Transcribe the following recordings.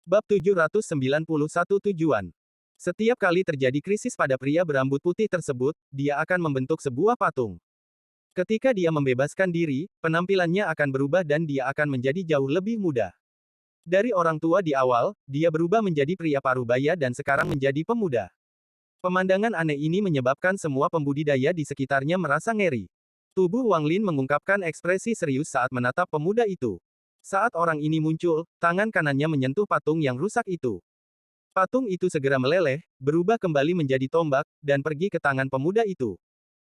Bab 791 Tujuan. Setiap kali terjadi krisis pada pria berambut putih tersebut, dia akan membentuk sebuah patung. Ketika dia membebaskan diri, penampilannya akan berubah dan dia akan menjadi jauh lebih muda. Dari orang tua di awal, dia berubah menjadi pria paruh baya dan sekarang menjadi pemuda. Pemandangan aneh ini menyebabkan semua pembudidaya di sekitarnya merasa ngeri. Tubuh Wang Lin mengungkapkan ekspresi serius saat menatap pemuda itu. Saat orang ini muncul, tangan kanannya menyentuh patung yang rusak itu. Patung itu segera meleleh, berubah kembali menjadi tombak, dan pergi ke tangan pemuda itu.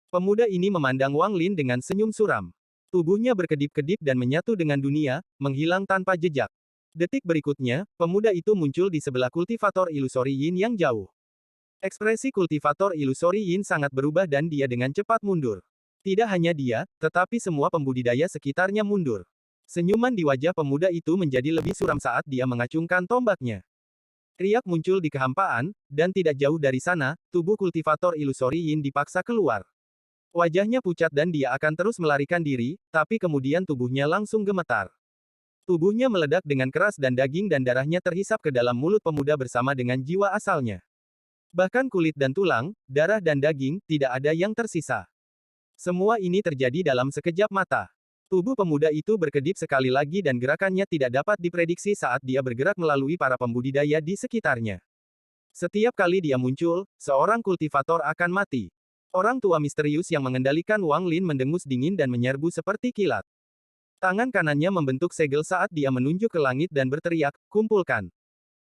Pemuda ini memandang Wang Lin dengan senyum suram. Tubuhnya berkedip-kedip dan menyatu dengan dunia, menghilang tanpa jejak. Detik berikutnya, pemuda itu muncul di sebelah kultivator ilusori Yin yang jauh. Ekspresi kultivator ilusori Yin sangat berubah dan dia dengan cepat mundur. Tidak hanya dia, tetapi semua pembudidaya sekitarnya mundur. Senyuman di wajah pemuda itu menjadi lebih suram saat dia mengacungkan tombaknya. Riak muncul di kehampaan, dan tidak jauh dari sana, tubuh kultivator ilusori Yin dipaksa keluar. Wajahnya pucat dan dia akan terus melarikan diri, tapi kemudian tubuhnya langsung gemetar. Tubuhnya meledak dengan keras dan daging dan darahnya terhisap ke dalam mulut pemuda bersama dengan jiwa asalnya. Bahkan kulit dan tulang, darah dan daging, tidak ada yang tersisa. Semua ini terjadi dalam sekejap mata. Tubuh pemuda itu berkedip sekali lagi dan gerakannya tidak dapat diprediksi saat dia bergerak melalui para pembudidaya di sekitarnya. Setiap kali dia muncul, seorang kultivator akan mati. Orang tua misterius yang mengendalikan Wang Lin mendengus dingin dan menyerbu seperti kilat. Tangan kanannya membentuk segel saat dia menunjuk ke langit dan berteriak, "Kumpulkan."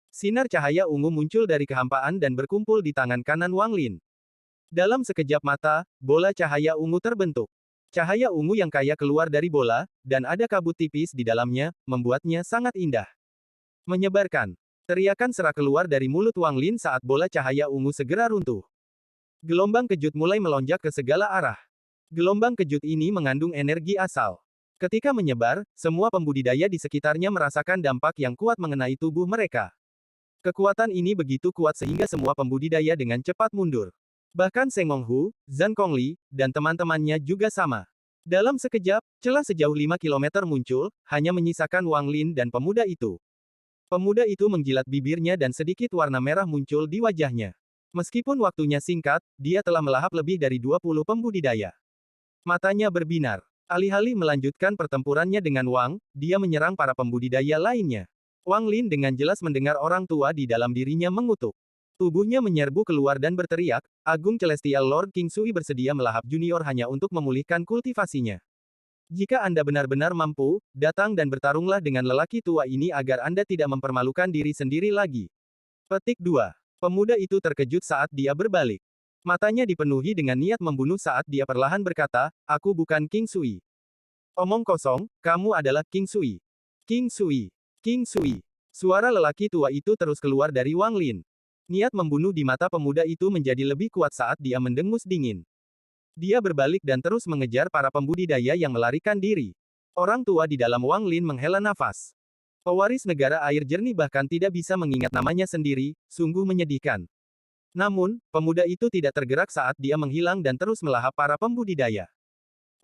Sinar cahaya ungu muncul dari kehampaan dan berkumpul di tangan kanan Wang Lin. Dalam sekejap mata, bola cahaya ungu terbentuk. Cahaya ungu yang kaya keluar dari bola, dan ada kabut tipis di dalamnya, membuatnya sangat indah. Menyebarkan. Teriakan serak keluar dari mulut Wang Lin saat bola cahaya ungu segera runtuh. Gelombang kejut mulai melonjak ke segala arah. Gelombang kejut ini mengandung energi asal. Ketika menyebar, semua pembudidaya di sekitarnya merasakan dampak yang kuat mengenai tubuh mereka. Kekuatan ini begitu kuat sehingga semua pembudidaya dengan cepat mundur. Bahkan Seng Menghu, Zhang Kongli, dan teman-temannya juga sama. Dalam sekejap, celah sejauh 5 kilometer muncul, hanya menyisakan Wang Lin dan pemuda itu. Pemuda itu menjilat bibirnya dan sedikit warna merah muncul di wajahnya. Meskipun waktunya singkat, dia telah melahap lebih dari 20 pembudidaya. Matanya berbinar. Alih-alih melanjutkan pertempurannya dengan Wang, dia menyerang para pembudidaya lainnya. Wang Lin dengan jelas mendengar orang tua di dalam dirinya mengutuk. Tubuhnya menyerbu keluar dan berteriak, Agung Celestial Lord King Sui bersedia melahap junior hanya untuk memulihkan kultivasinya. Jika Anda benar-benar mampu, datang dan bertarunglah dengan lelaki tua ini agar Anda tidak mempermalukan diri sendiri lagi. Petik 2. Pemuda itu terkejut saat dia berbalik. Matanya dipenuhi dengan niat membunuh saat dia perlahan berkata, aku bukan King Sui. Omong kosong, kamu adalah King Sui. King Sui. King Sui. Suara lelaki tua itu terus keluar dari Wang Lin. Niat membunuh di mata pemuda itu menjadi lebih kuat saat dia mendengus dingin. Dia berbalik dan terus mengejar para pembudidaya yang melarikan diri. Orang tua di dalam Wang Lin menghela nafas. Pewaris negara air jernih bahkan tidak bisa mengingat namanya sendiri, sungguh menyedihkan. Namun, pemuda itu tidak tergerak saat dia menghilang dan terus melahap para pembudidaya.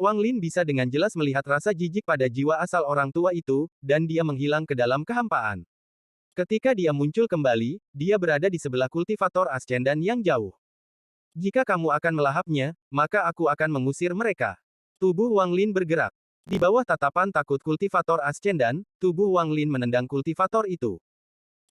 Wang Lin bisa dengan jelas melihat rasa jijik pada jiwa asal orang tua itu, dan dia menghilang ke dalam kehampaan. Ketika dia muncul kembali, dia berada di sebelah kultivator Ascendan yang jauh. Jika kamu akan melahapnya, maka aku akan mengusir mereka. Tubuh Wang Lin bergerak. Di bawah tatapan takut kultivator Ascendan, tubuh Wang Lin menendang kultivator itu.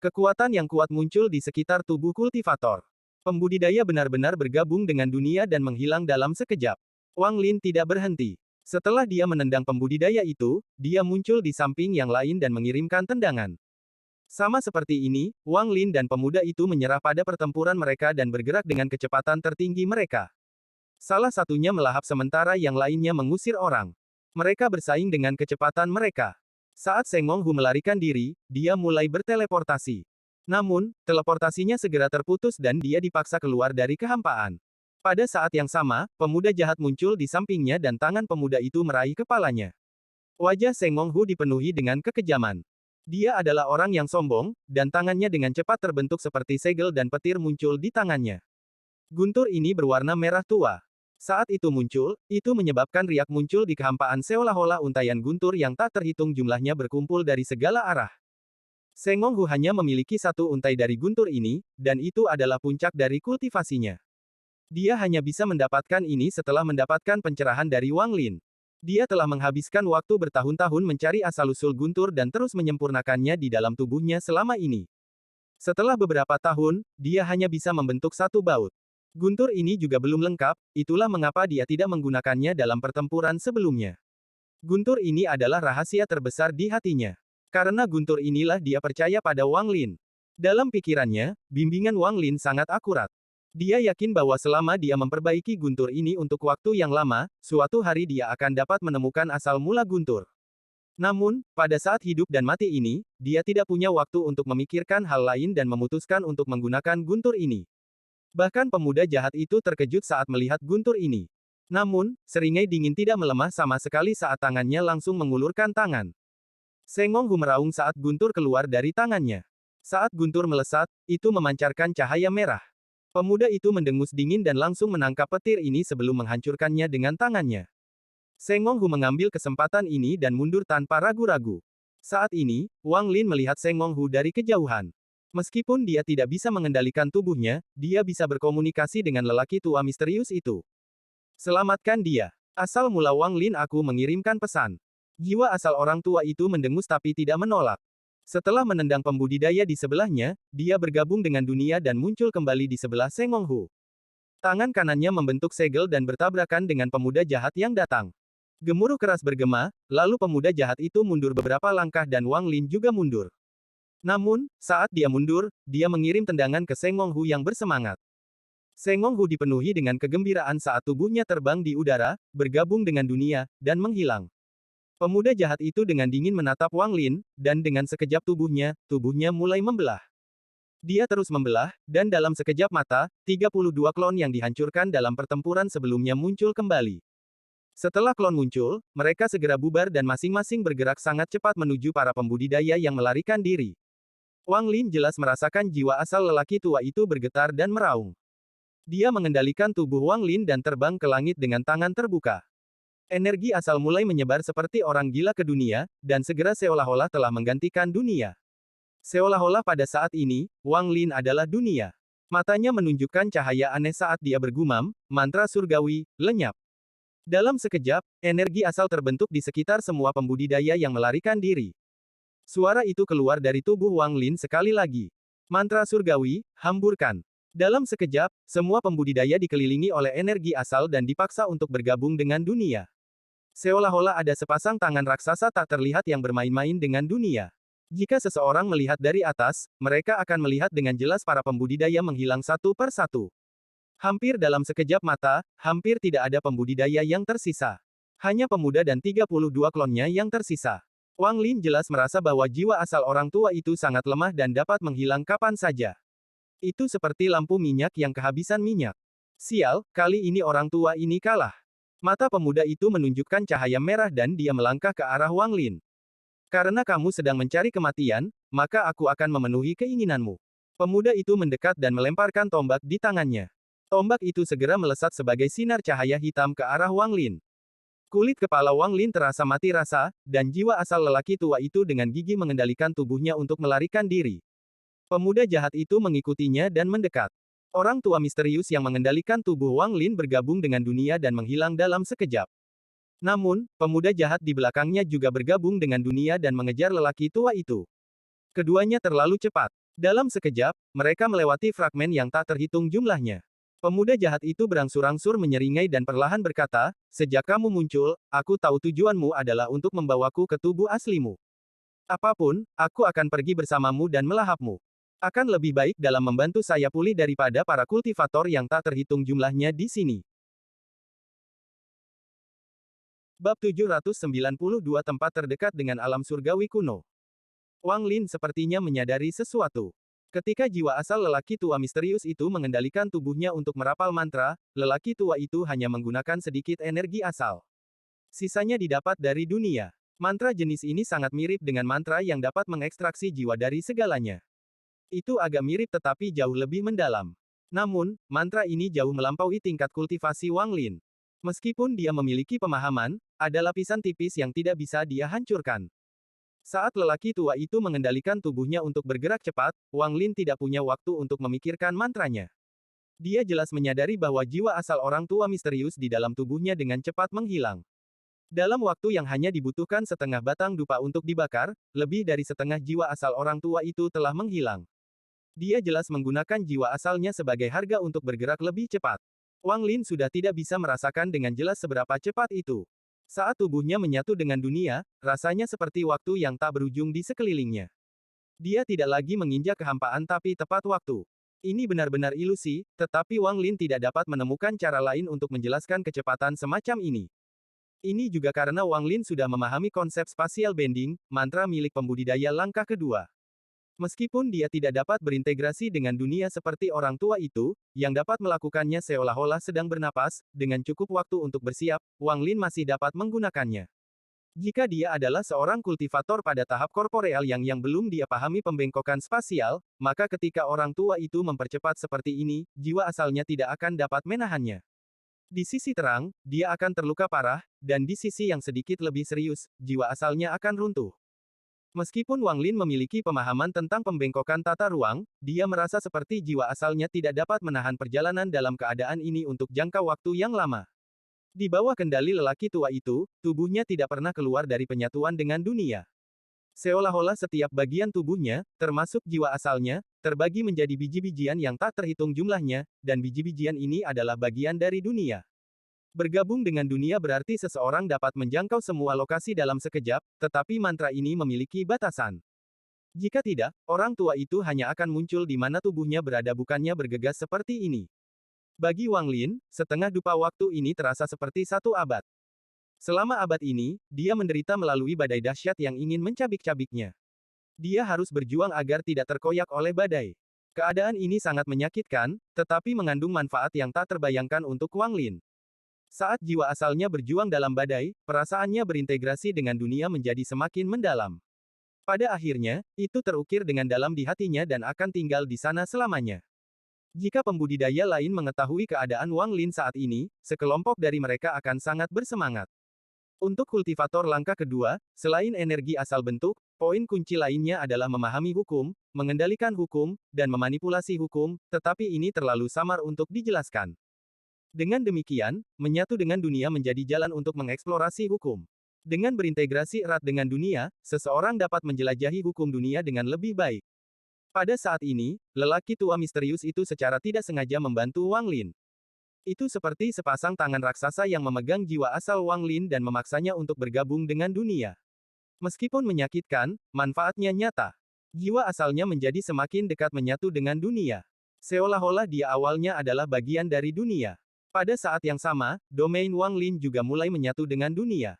Kekuatan yang kuat muncul di sekitar tubuh kultivator. Pembudidaya benar-benar bergabung dengan dunia dan menghilang dalam sekejap. Wang Lin tidak berhenti. Setelah dia menendang pembudidaya itu, dia muncul di samping yang lain dan mengirimkan tendangan. Sama seperti ini, Wang Lin dan pemuda itu menyerah pada pertempuran mereka dan bergerak dengan kecepatan tertinggi mereka. Salah satunya melahap sementara yang lainnya mengusir orang. Mereka bersaing dengan kecepatan mereka. Saat Seng Menghu melarikan diri, dia mulai berteleportasi. Namun, teleportasinya segera terputus dan dia dipaksa keluar dari kehampaan. Pada saat yang sama, pemuda jahat muncul di sampingnya dan tangan pemuda itu meraih kepalanya. Wajah Seng Menghu dipenuhi dengan kekejaman. Dia adalah orang yang sombong, dan tangannya dengan cepat terbentuk seperti segel dan petir muncul di tangannya. Guntur ini berwarna merah tua. Saat itu muncul, itu menyebabkan riak muncul di kehampaan seolah-olah untayan guntur yang tak terhitung jumlahnya berkumpul dari segala arah. Seng Honghu hanya memiliki satu untai dari guntur ini, dan itu adalah puncak dari kultivasinya. Dia hanya bisa mendapatkan ini setelah mendapatkan pencerahan dari Wang Lin. Dia telah menghabiskan waktu bertahun-tahun mencari asal-usul guntur dan terus menyempurnakannya di dalam tubuhnya selama ini. Setelah beberapa tahun, dia hanya bisa membentuk satu baut. Guntur ini juga belum lengkap, itulah mengapa dia tidak menggunakannya dalam pertempuran sebelumnya. Guntur ini adalah rahasia terbesar di hatinya. Karena guntur inilah dia percaya pada Wang Lin. Dalam pikirannya, bimbingan Wang Lin sangat akurat. Dia yakin bahwa selama dia memperbaiki guntur ini untuk waktu yang lama, suatu hari dia akan dapat menemukan asal mula guntur. Namun, pada saat hidup dan mati ini, dia tidak punya waktu untuk memikirkan hal lain dan memutuskan untuk menggunakan guntur ini. Bahkan pemuda jahat itu terkejut saat melihat guntur ini. Namun, seringai dingin tidak melemah sama sekali saat tangannya langsung mengulurkan tangan. Seng Honghu meraung saat guntur keluar dari tangannya. Saat guntur melesat, itu memancarkan cahaya merah. Pemuda itu mendengus dingin dan langsung menangkap petir ini sebelum menghancurkannya dengan tangannya. Seng Honghu mengambil kesempatan ini dan mundur tanpa ragu-ragu. Saat ini, Wang Lin melihat Seng Honghu dari kejauhan. Meskipun dia tidak bisa mengendalikan tubuhnya, dia bisa berkomunikasi dengan lelaki tua misterius itu. Selamatkan dia. Asal mula Wang Lin aku mengirimkan pesan. Jiwa asal orang tua itu mendengus tapi tidak menolak. Setelah menendang pembudidaya di sebelahnya, dia bergabung dengan dunia dan muncul kembali di sebelah Seng Honghu. Tangan kanannya membentuk segel dan bertabrakan dengan pemuda jahat yang datang. Gemuruh keras bergema, lalu pemuda jahat itu mundur beberapa langkah dan Wang Lin juga mundur. Namun, saat dia mundur, dia mengirim tendangan ke Seng Honghu yang bersemangat. Seng Honghu dipenuhi dengan kegembiraan saat tubuhnya terbang di udara, bergabung dengan dunia, dan menghilang. Pemuda jahat itu dengan dingin menatap Wang Lin, dan dengan sekejap tubuhnya mulai membelah. Dia terus membelah, dan dalam sekejap mata, 32 klon yang dihancurkan dalam pertempuran sebelumnya muncul kembali. Setelah klon muncul, mereka segera bubar dan masing-masing bergerak sangat cepat menuju para pembudidaya yang melarikan diri. Wang Lin jelas merasakan jiwa asal lelaki tua itu bergetar dan meraung. Dia mengendalikan tubuh Wang Lin dan terbang ke langit dengan tangan terbuka. Energi asal mulai menyebar seperti orang gila ke dunia, dan segera seolah-olah telah menggantikan dunia. Seolah-olah pada saat ini, Wang Lin adalah dunia. Matanya menunjukkan cahaya aneh saat dia bergumam, mantra surgawi, lenyap. Dalam sekejap, energi asal terbentuk di sekitar semua pembudidaya yang melarikan diri. Suara itu keluar dari tubuh Wang Lin sekali lagi. Mantra surgawi, hamburkan. Dalam sekejap, semua pembudidaya dikelilingi oleh energi asal dan dipaksa untuk bergabung dengan dunia. Seolah-olah ada sepasang tangan raksasa tak terlihat yang bermain-main dengan dunia. Jika seseorang melihat dari atas, mereka akan melihat dengan jelas para pembudidaya menghilang satu per satu. Hampir dalam sekejap mata, hampir tidak ada pembudidaya yang tersisa. Hanya pemuda dan 32 klonnya yang tersisa. Wang Lin jelas merasa bahwa jiwa asal orang tua itu sangat lemah dan dapat menghilang kapan saja. Itu seperti lampu minyak yang kehabisan minyak. Sial, kali ini orang tua ini kalah. Mata pemuda itu menunjukkan cahaya merah dan dia melangkah ke arah Wang Lin. Karena kamu sedang mencari kematian, maka aku akan memenuhi keinginanmu. Pemuda itu mendekat dan melemparkan tombak di tangannya. Tombak itu segera melesat sebagai sinar cahaya hitam ke arah Wang Lin. Kulit kepala Wang Lin terasa mati rasa, dan jiwa asal lelaki tua itu dengan gigih mengendalikan tubuhnya untuk melarikan diri. Pemuda jahat itu mengikutinya dan mendekat. Orang tua misterius yang mengendalikan tubuh Wang Lin bergabung dengan dunia dan menghilang dalam sekejap. Namun, pemuda jahat di belakangnya juga bergabung dengan dunia dan mengejar lelaki tua itu. Keduanya terlalu cepat. Dalam sekejap, mereka melewati fragmen yang tak terhitung jumlahnya. Pemuda jahat itu berangsur-angsur menyeringai dan perlahan berkata, "Sejak kamu muncul, aku tahu tujuanmu adalah untuk membawaku ke tubuh aslimu. Apapun, aku akan pergi bersamamu dan melahapmu. Akan lebih baik dalam membantu saya pulih daripada para kultivator yang tak terhitung jumlahnya di sini." Bab 792 Tempat terdekat dengan alam surgawi kuno. Wang Lin sepertinya menyadari sesuatu. Ketika jiwa asal lelaki tua misterius itu mengendalikan tubuhnya untuk merapal mantra, lelaki tua itu hanya menggunakan sedikit energi asal. Sisanya didapat dari dunia. Mantra jenis ini sangat mirip dengan mantra yang dapat mengekstraksi jiwa dari segalanya. Itu agak mirip tetapi jauh lebih mendalam. Namun, mantra ini jauh melampaui tingkat kultivasi Wang Lin. Meskipun dia memiliki pemahaman, ada lapisan tipis yang tidak bisa dia hancurkan. Saat lelaki tua itu mengendalikan tubuhnya untuk bergerak cepat, Wang Lin tidak punya waktu untuk memikirkan mantranya. Dia jelas menyadari bahwa jiwa asal orang tua misterius di dalam tubuhnya dengan cepat menghilang. Dalam waktu yang hanya dibutuhkan setengah batang dupa untuk dibakar, lebih dari setengah jiwa asal orang tua itu telah menghilang. Dia jelas menggunakan jiwa asalnya sebagai harga untuk bergerak lebih cepat. Wang Lin sudah tidak bisa merasakan dengan jelas seberapa cepat itu. Saat tubuhnya menyatu dengan dunia, rasanya seperti waktu yang tak berujung di sekelilingnya. Dia tidak lagi menginjak kehampaan tapi tepat waktu. Ini benar-benar ilusi, tetapi Wang Lin tidak dapat menemukan cara lain untuk menjelaskan kecepatan semacam ini. Ini juga karena Wang Lin sudah memahami konsep spatial bending, mantra milik pembudidaya langkah kedua. Meskipun dia tidak dapat berintegrasi dengan dunia seperti orang tua itu, yang dapat melakukannya seolah-olah sedang bernapas, dengan cukup waktu untuk bersiap, Wang Lin masih dapat menggunakannya. Jika dia adalah seorang kultivator pada tahap korporeal yang belum dia pahami pembengkokan spasial, maka ketika orang tua itu mempercepat seperti ini, jiwa asalnya tidak akan dapat menahannya. Di sisi terang, dia akan terluka parah, dan di sisi yang sedikit lebih serius, jiwa asalnya akan runtuh. Meskipun Wang Lin memiliki pemahaman tentang pembengkokan tata ruang, dia merasa seperti jiwa asalnya tidak dapat menahan perjalanan dalam keadaan ini untuk jangka waktu yang lama. Di bawah kendali lelaki tua itu, tubuhnya tidak pernah keluar dari penyatuan dengan dunia. Seolah-olah setiap bagian tubuhnya, termasuk jiwa asalnya, terbagi menjadi biji-bijian yang tak terhitung jumlahnya, dan biji-bijian ini adalah bagian dari dunia. Bergabung dengan dunia berarti seseorang dapat menjangkau semua lokasi dalam sekejap, tetapi mantra ini memiliki batasan. Jika tidak, orang tua itu hanya akan muncul di mana tubuhnya berada bukannya bergegas seperti ini. Bagi Wang Lin, setengah dupa waktu ini terasa seperti satu abad. Selama abad ini, dia menderita melalui badai dahsyat yang ingin mencabik-cabiknya. Dia harus berjuang agar tidak terkoyak oleh badai. Keadaan ini sangat menyakitkan, tetapi mengandung manfaat yang tak terbayangkan untuk Wang Lin. Saat jiwa asalnya berjuang dalam badai, perasaannya berintegrasi dengan dunia menjadi semakin mendalam. Pada akhirnya, itu terukir dengan dalam di hatinya dan akan tinggal di sana selamanya. Jika pembudidaya lain mengetahui keadaan Wang Lin saat ini, sekelompok dari mereka akan sangat bersemangat. Untuk kultivator langkah kedua, selain energi asal bentuk, poin kunci lainnya adalah memahami hukum, mengendalikan hukum, dan memanipulasi hukum, tetapi ini terlalu samar untuk dijelaskan. Dengan demikian, menyatu dengan dunia menjadi jalan untuk mengeksplorasi hukum. Dengan berintegrasi erat dengan dunia, seseorang dapat menjelajahi hukum dunia dengan lebih baik. Pada saat ini, lelaki tua misterius itu secara tidak sengaja membantu Wang Lin. Itu seperti sepasang tangan raksasa yang memegang jiwa asal Wang Lin dan memaksanya untuk bergabung dengan dunia. Meskipun menyakitkan, manfaatnya nyata. Jiwa asalnya menjadi semakin dekat menyatu dengan dunia. Seolah-olah dia awalnya adalah bagian dari dunia. Pada saat yang sama, domain Wang Lin juga mulai menyatu dengan dunia.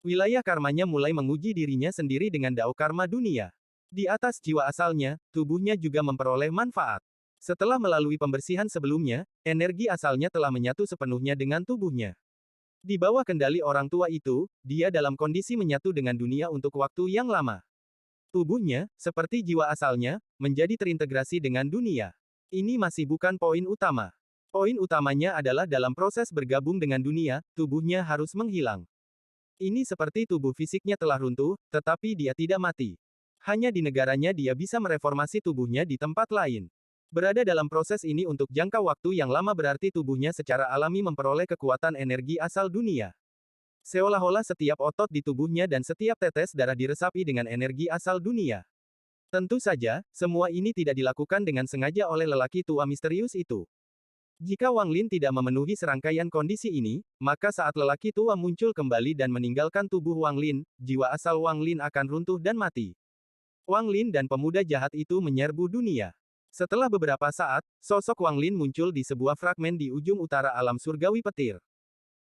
Wilayah karmanya mulai menguji dirinya sendiri dengan dao karma dunia. Di atas jiwa asalnya, tubuhnya juga memperoleh manfaat. Setelah melalui pembersihan sebelumnya, energi asalnya telah menyatu sepenuhnya dengan tubuhnya. Di bawah kendali orang tua itu, dia dalam kondisi menyatu dengan dunia untuk waktu yang lama. Tubuhnya, seperti jiwa asalnya, menjadi terintegrasi dengan dunia. Ini masih bukan poin utama. Poin utamanya adalah dalam proses bergabung dengan dunia, tubuhnya harus menghilang. Ini seperti tubuh fisiknya telah runtuh, tetapi dia tidak mati. Hanya di negaranya dia bisa mereformasi tubuhnya di tempat lain. Berada dalam proses ini untuk jangka waktu yang lama berarti tubuhnya secara alami memperoleh kekuatan energi asal dunia. Seolah-olah setiap otot di tubuhnya dan setiap tetes darah diresapi dengan energi asal dunia. Tentu saja, semua ini tidak dilakukan dengan sengaja oleh lelaki tua misterius itu. Jika Wang Lin tidak memenuhi serangkaian kondisi ini, maka saat lelaki tua muncul kembali dan meninggalkan tubuh Wang Lin, jiwa asal Wang Lin akan runtuh dan mati. Wang Lin dan pemuda jahat itu menyerbu dunia. Setelah beberapa saat, sosok Wang Lin muncul di sebuah fragmen di ujung utara alam surgawi petir.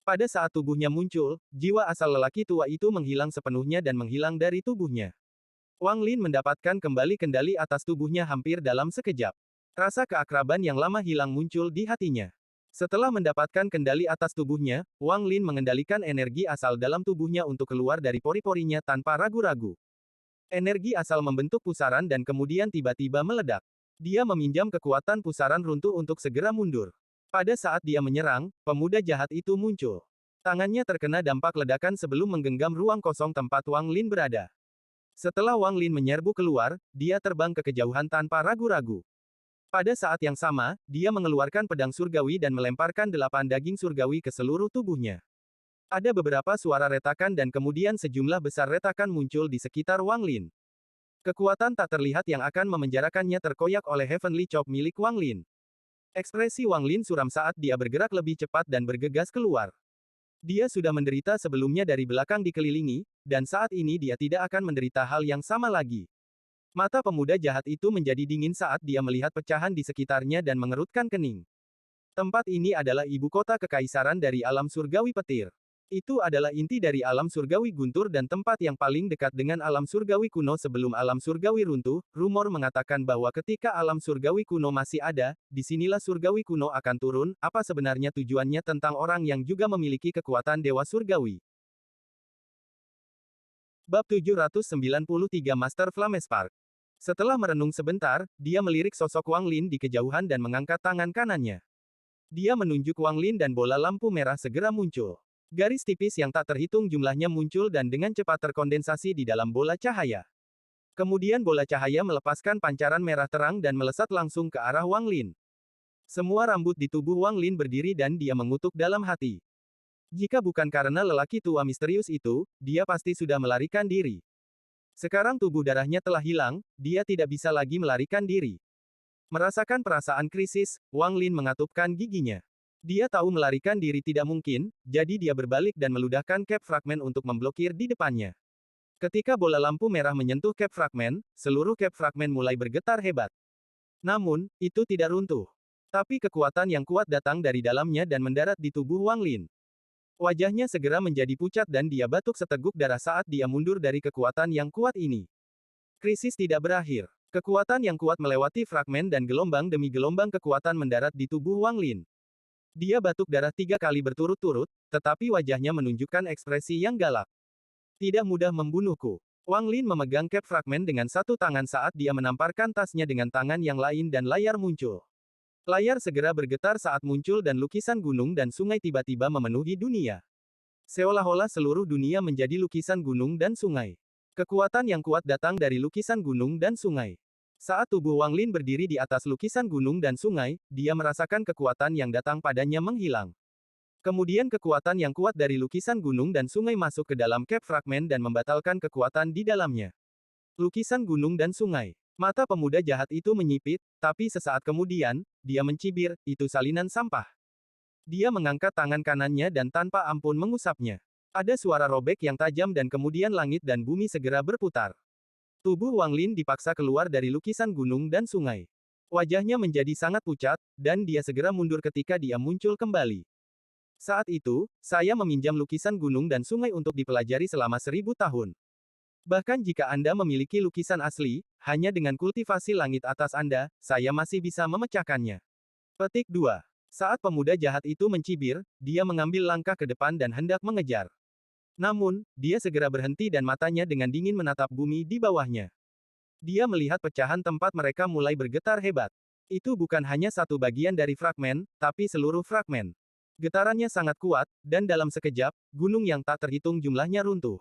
Pada saat tubuhnya muncul, jiwa asal lelaki tua itu menghilang sepenuhnya dan menghilang dari tubuhnya. Wang Lin mendapatkan kembali kendali atas tubuhnya hampir dalam sekejap. Rasa keakraban yang lama hilang muncul di hatinya. Setelah mendapatkan kendali atas tubuhnya, Wang Lin mengendalikan energi asal dalam tubuhnya untuk keluar dari pori-porinya tanpa ragu-ragu. Energi asal membentuk pusaran dan kemudian tiba-tiba meledak. Dia meminjam kekuatan pusaran runtuh untuk segera mundur. Pada saat dia menyerang, pemuda jahat itu muncul. Tangannya terkena dampak ledakan sebelum menggenggam ruang kosong tempat Wang Lin berada. Setelah Wang Lin menyerbu keluar, dia terbang ke kejauhan tanpa ragu-ragu. Pada saat yang sama, dia mengeluarkan pedang surgawi dan melemparkan 8 daging surgawi ke seluruh tubuhnya. Ada beberapa suara retakan dan kemudian sejumlah besar retakan muncul di sekitar Wang Lin. Kekuatan tak terlihat yang akan memenjarakannya terkoyak oleh Heavenly Chop milik Wang Lin. Ekspresi Wang Lin suram saat dia bergerak lebih cepat dan bergegas keluar. Dia sudah menderita sebelumnya dari belakang dikelilingi, dan saat ini dia tidak akan menderita hal yang sama lagi. Mata pemuda jahat itu menjadi dingin saat dia melihat pecahan di sekitarnya dan mengerutkan kening. Tempat ini adalah ibu kota kekaisaran dari alam surgawi petir. Itu adalah inti dari alam surgawi guntur dan tempat yang paling dekat dengan alam surgawi kuno sebelum alam surgawi runtuh. Rumor mengatakan bahwa ketika alam surgawi kuno masih ada, disinilah surgawi kuno akan turun. Apa sebenarnya tujuannya tentang orang yang juga memiliki kekuatan dewa surgawi? Bab 793 Master Flamespark. Setelah merenung sebentar, dia melirik sosok Wang Lin di kejauhan dan mengangkat tangan kanannya. Dia menunjuk Wang Lin dan bola lampu merah segera muncul. Garis tipis yang tak terhitung jumlahnya muncul dan dengan cepat terkondensasi di dalam bola cahaya. Kemudian bola cahaya melepaskan pancaran merah terang dan melesat langsung ke arah Wang Lin. Semua rambut di tubuh Wang Lin berdiri dan dia mengutuk dalam hati. Jika bukan karena lelaki tua misterius itu, dia pasti sudah melarikan diri. Sekarang tubuh darahnya telah hilang, dia tidak bisa lagi melarikan diri. Merasakan perasaan krisis, Wang Lin mengatupkan giginya. Dia tahu melarikan diri tidak mungkin, jadi dia berbalik dan meludahkan cap fragmen untuk memblokir di depannya. Ketika bola lampu merah menyentuh cap fragmen, seluruh cap fragmen mulai bergetar hebat. Namun, itu tidak runtuh. Tapi kekuatan yang kuat datang dari dalamnya dan mendarat di tubuh Wang Lin. Wajahnya segera menjadi pucat dan dia batuk seteguk darah saat dia mundur dari kekuatan yang kuat ini. Krisis tidak berakhir. Kekuatan yang kuat melewati fragmen dan gelombang demi gelombang kekuatan mendarat di tubuh Wang Lin. Dia batuk darah 3 kali berturut-turut, tetapi wajahnya menunjukkan ekspresi yang galak. Tidak mudah membunuhku. Wang Lin memegang cap fragmen dengan satu tangan saat dia menamparkan tasnya dengan tangan yang lain dan layar muncul. Layar segera bergetar saat muncul dan lukisan gunung dan sungai tiba-tiba memenuhi dunia. Seolah-olah seluruh dunia menjadi lukisan gunung dan sungai. Kekuatan yang kuat datang dari lukisan gunung dan sungai. Saat tubuh Wang Lin berdiri di atas lukisan gunung dan sungai, dia merasakan kekuatan yang datang padanya menghilang. Kemudian kekuatan yang kuat dari lukisan gunung dan sungai masuk ke dalam cap fragmen dan membatalkan kekuatan di dalamnya. Lukisan gunung dan sungai. Mata pemuda jahat itu menyipit, tapi sesaat kemudian, dia mencibir, itu salinan sampah. Dia mengangkat tangan kanannya dan tanpa ampun mengusapnya. Ada suara robek yang tajam dan kemudian langit dan bumi segera berputar. Tubuh Wang Lin dipaksa keluar dari lukisan gunung dan sungai. Wajahnya menjadi sangat pucat, dan dia segera mundur ketika dia muncul kembali. Saat itu, saya meminjam lukisan gunung dan sungai untuk dipelajari selama 1000 tahun. Bahkan jika Anda memiliki lukisan asli, hanya dengan kultivasi langit atas Anda, saya masih bisa memecahkannya. Petik 2. Saat pemuda jahat itu mencibir, dia mengambil langkah ke depan dan hendak mengejar. Namun, dia segera berhenti dan matanya dengan dingin menatap bumi di bawahnya. Dia melihat pecahan tempat mereka mulai bergetar hebat. Itu bukan hanya satu bagian dari fragmen, tapi seluruh fragmen. Getarannya sangat kuat, dan dalam sekejap, gunung yang tak terhitung jumlahnya runtuh.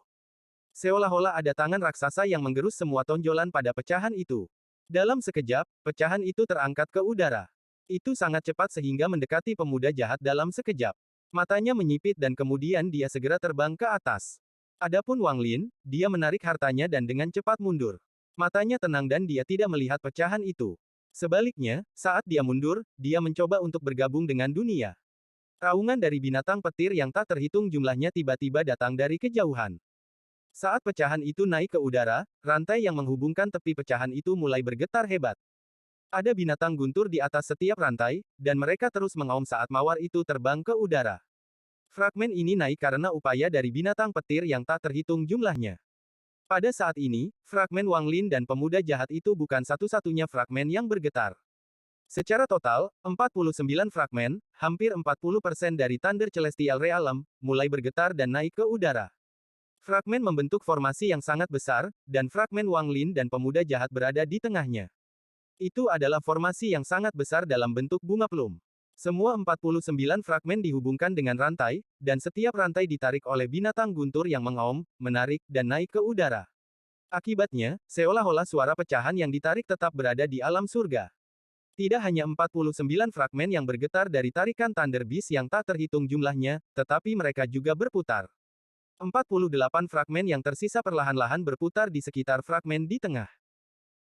Seolah-olah ada tangan raksasa yang menggerus semua tonjolan pada pecahan itu. Dalam sekejap, pecahan itu terangkat ke udara. Itu sangat cepat sehingga mendekati pemuda jahat dalam sekejap. Matanya menyipit dan kemudian dia segera terbang ke atas. Adapun Wang Lin, dia menarik hartanya dan dengan cepat mundur. Matanya tenang dan dia tidak melihat pecahan itu. Sebaliknya, saat dia mundur, dia mencoba untuk bergabung dengan dunia. Raungan dari binatang petir yang tak terhitung jumlahnya tiba-tiba datang dari kejauhan. Saat pecahan itu naik ke udara, rantai yang menghubungkan tepi pecahan itu mulai bergetar hebat. Ada binatang guntur di atas setiap rantai, dan mereka terus mengaum saat mawar itu terbang ke udara. Fragmen ini naik karena upaya dari binatang petir yang tak terhitung jumlahnya. Pada saat ini, fragmen Wang Lin dan pemuda jahat itu bukan satu-satunya fragmen yang bergetar. Secara total, 49 fragmen, hampir 40% dari Thunder Celestial Realm, mulai bergetar dan naik ke udara. Fragmen membentuk formasi yang sangat besar, dan fragmen Wang Lin dan pemuda jahat berada di tengahnya. Itu adalah formasi yang sangat besar dalam bentuk bunga plum. Semua 49 fragmen dihubungkan dengan rantai, dan setiap rantai ditarik oleh binatang guntur yang mengaum, menarik, dan naik ke udara. Akibatnya, seolah-olah suara pecahan yang ditarik tetap berada di alam surga. Tidak hanya 49 fragmen yang bergetar dari tarikan Thunder Beast yang tak terhitung jumlahnya, tetapi mereka juga berputar. 48 fragmen yang tersisa perlahan-lahan berputar di sekitar fragmen di tengah.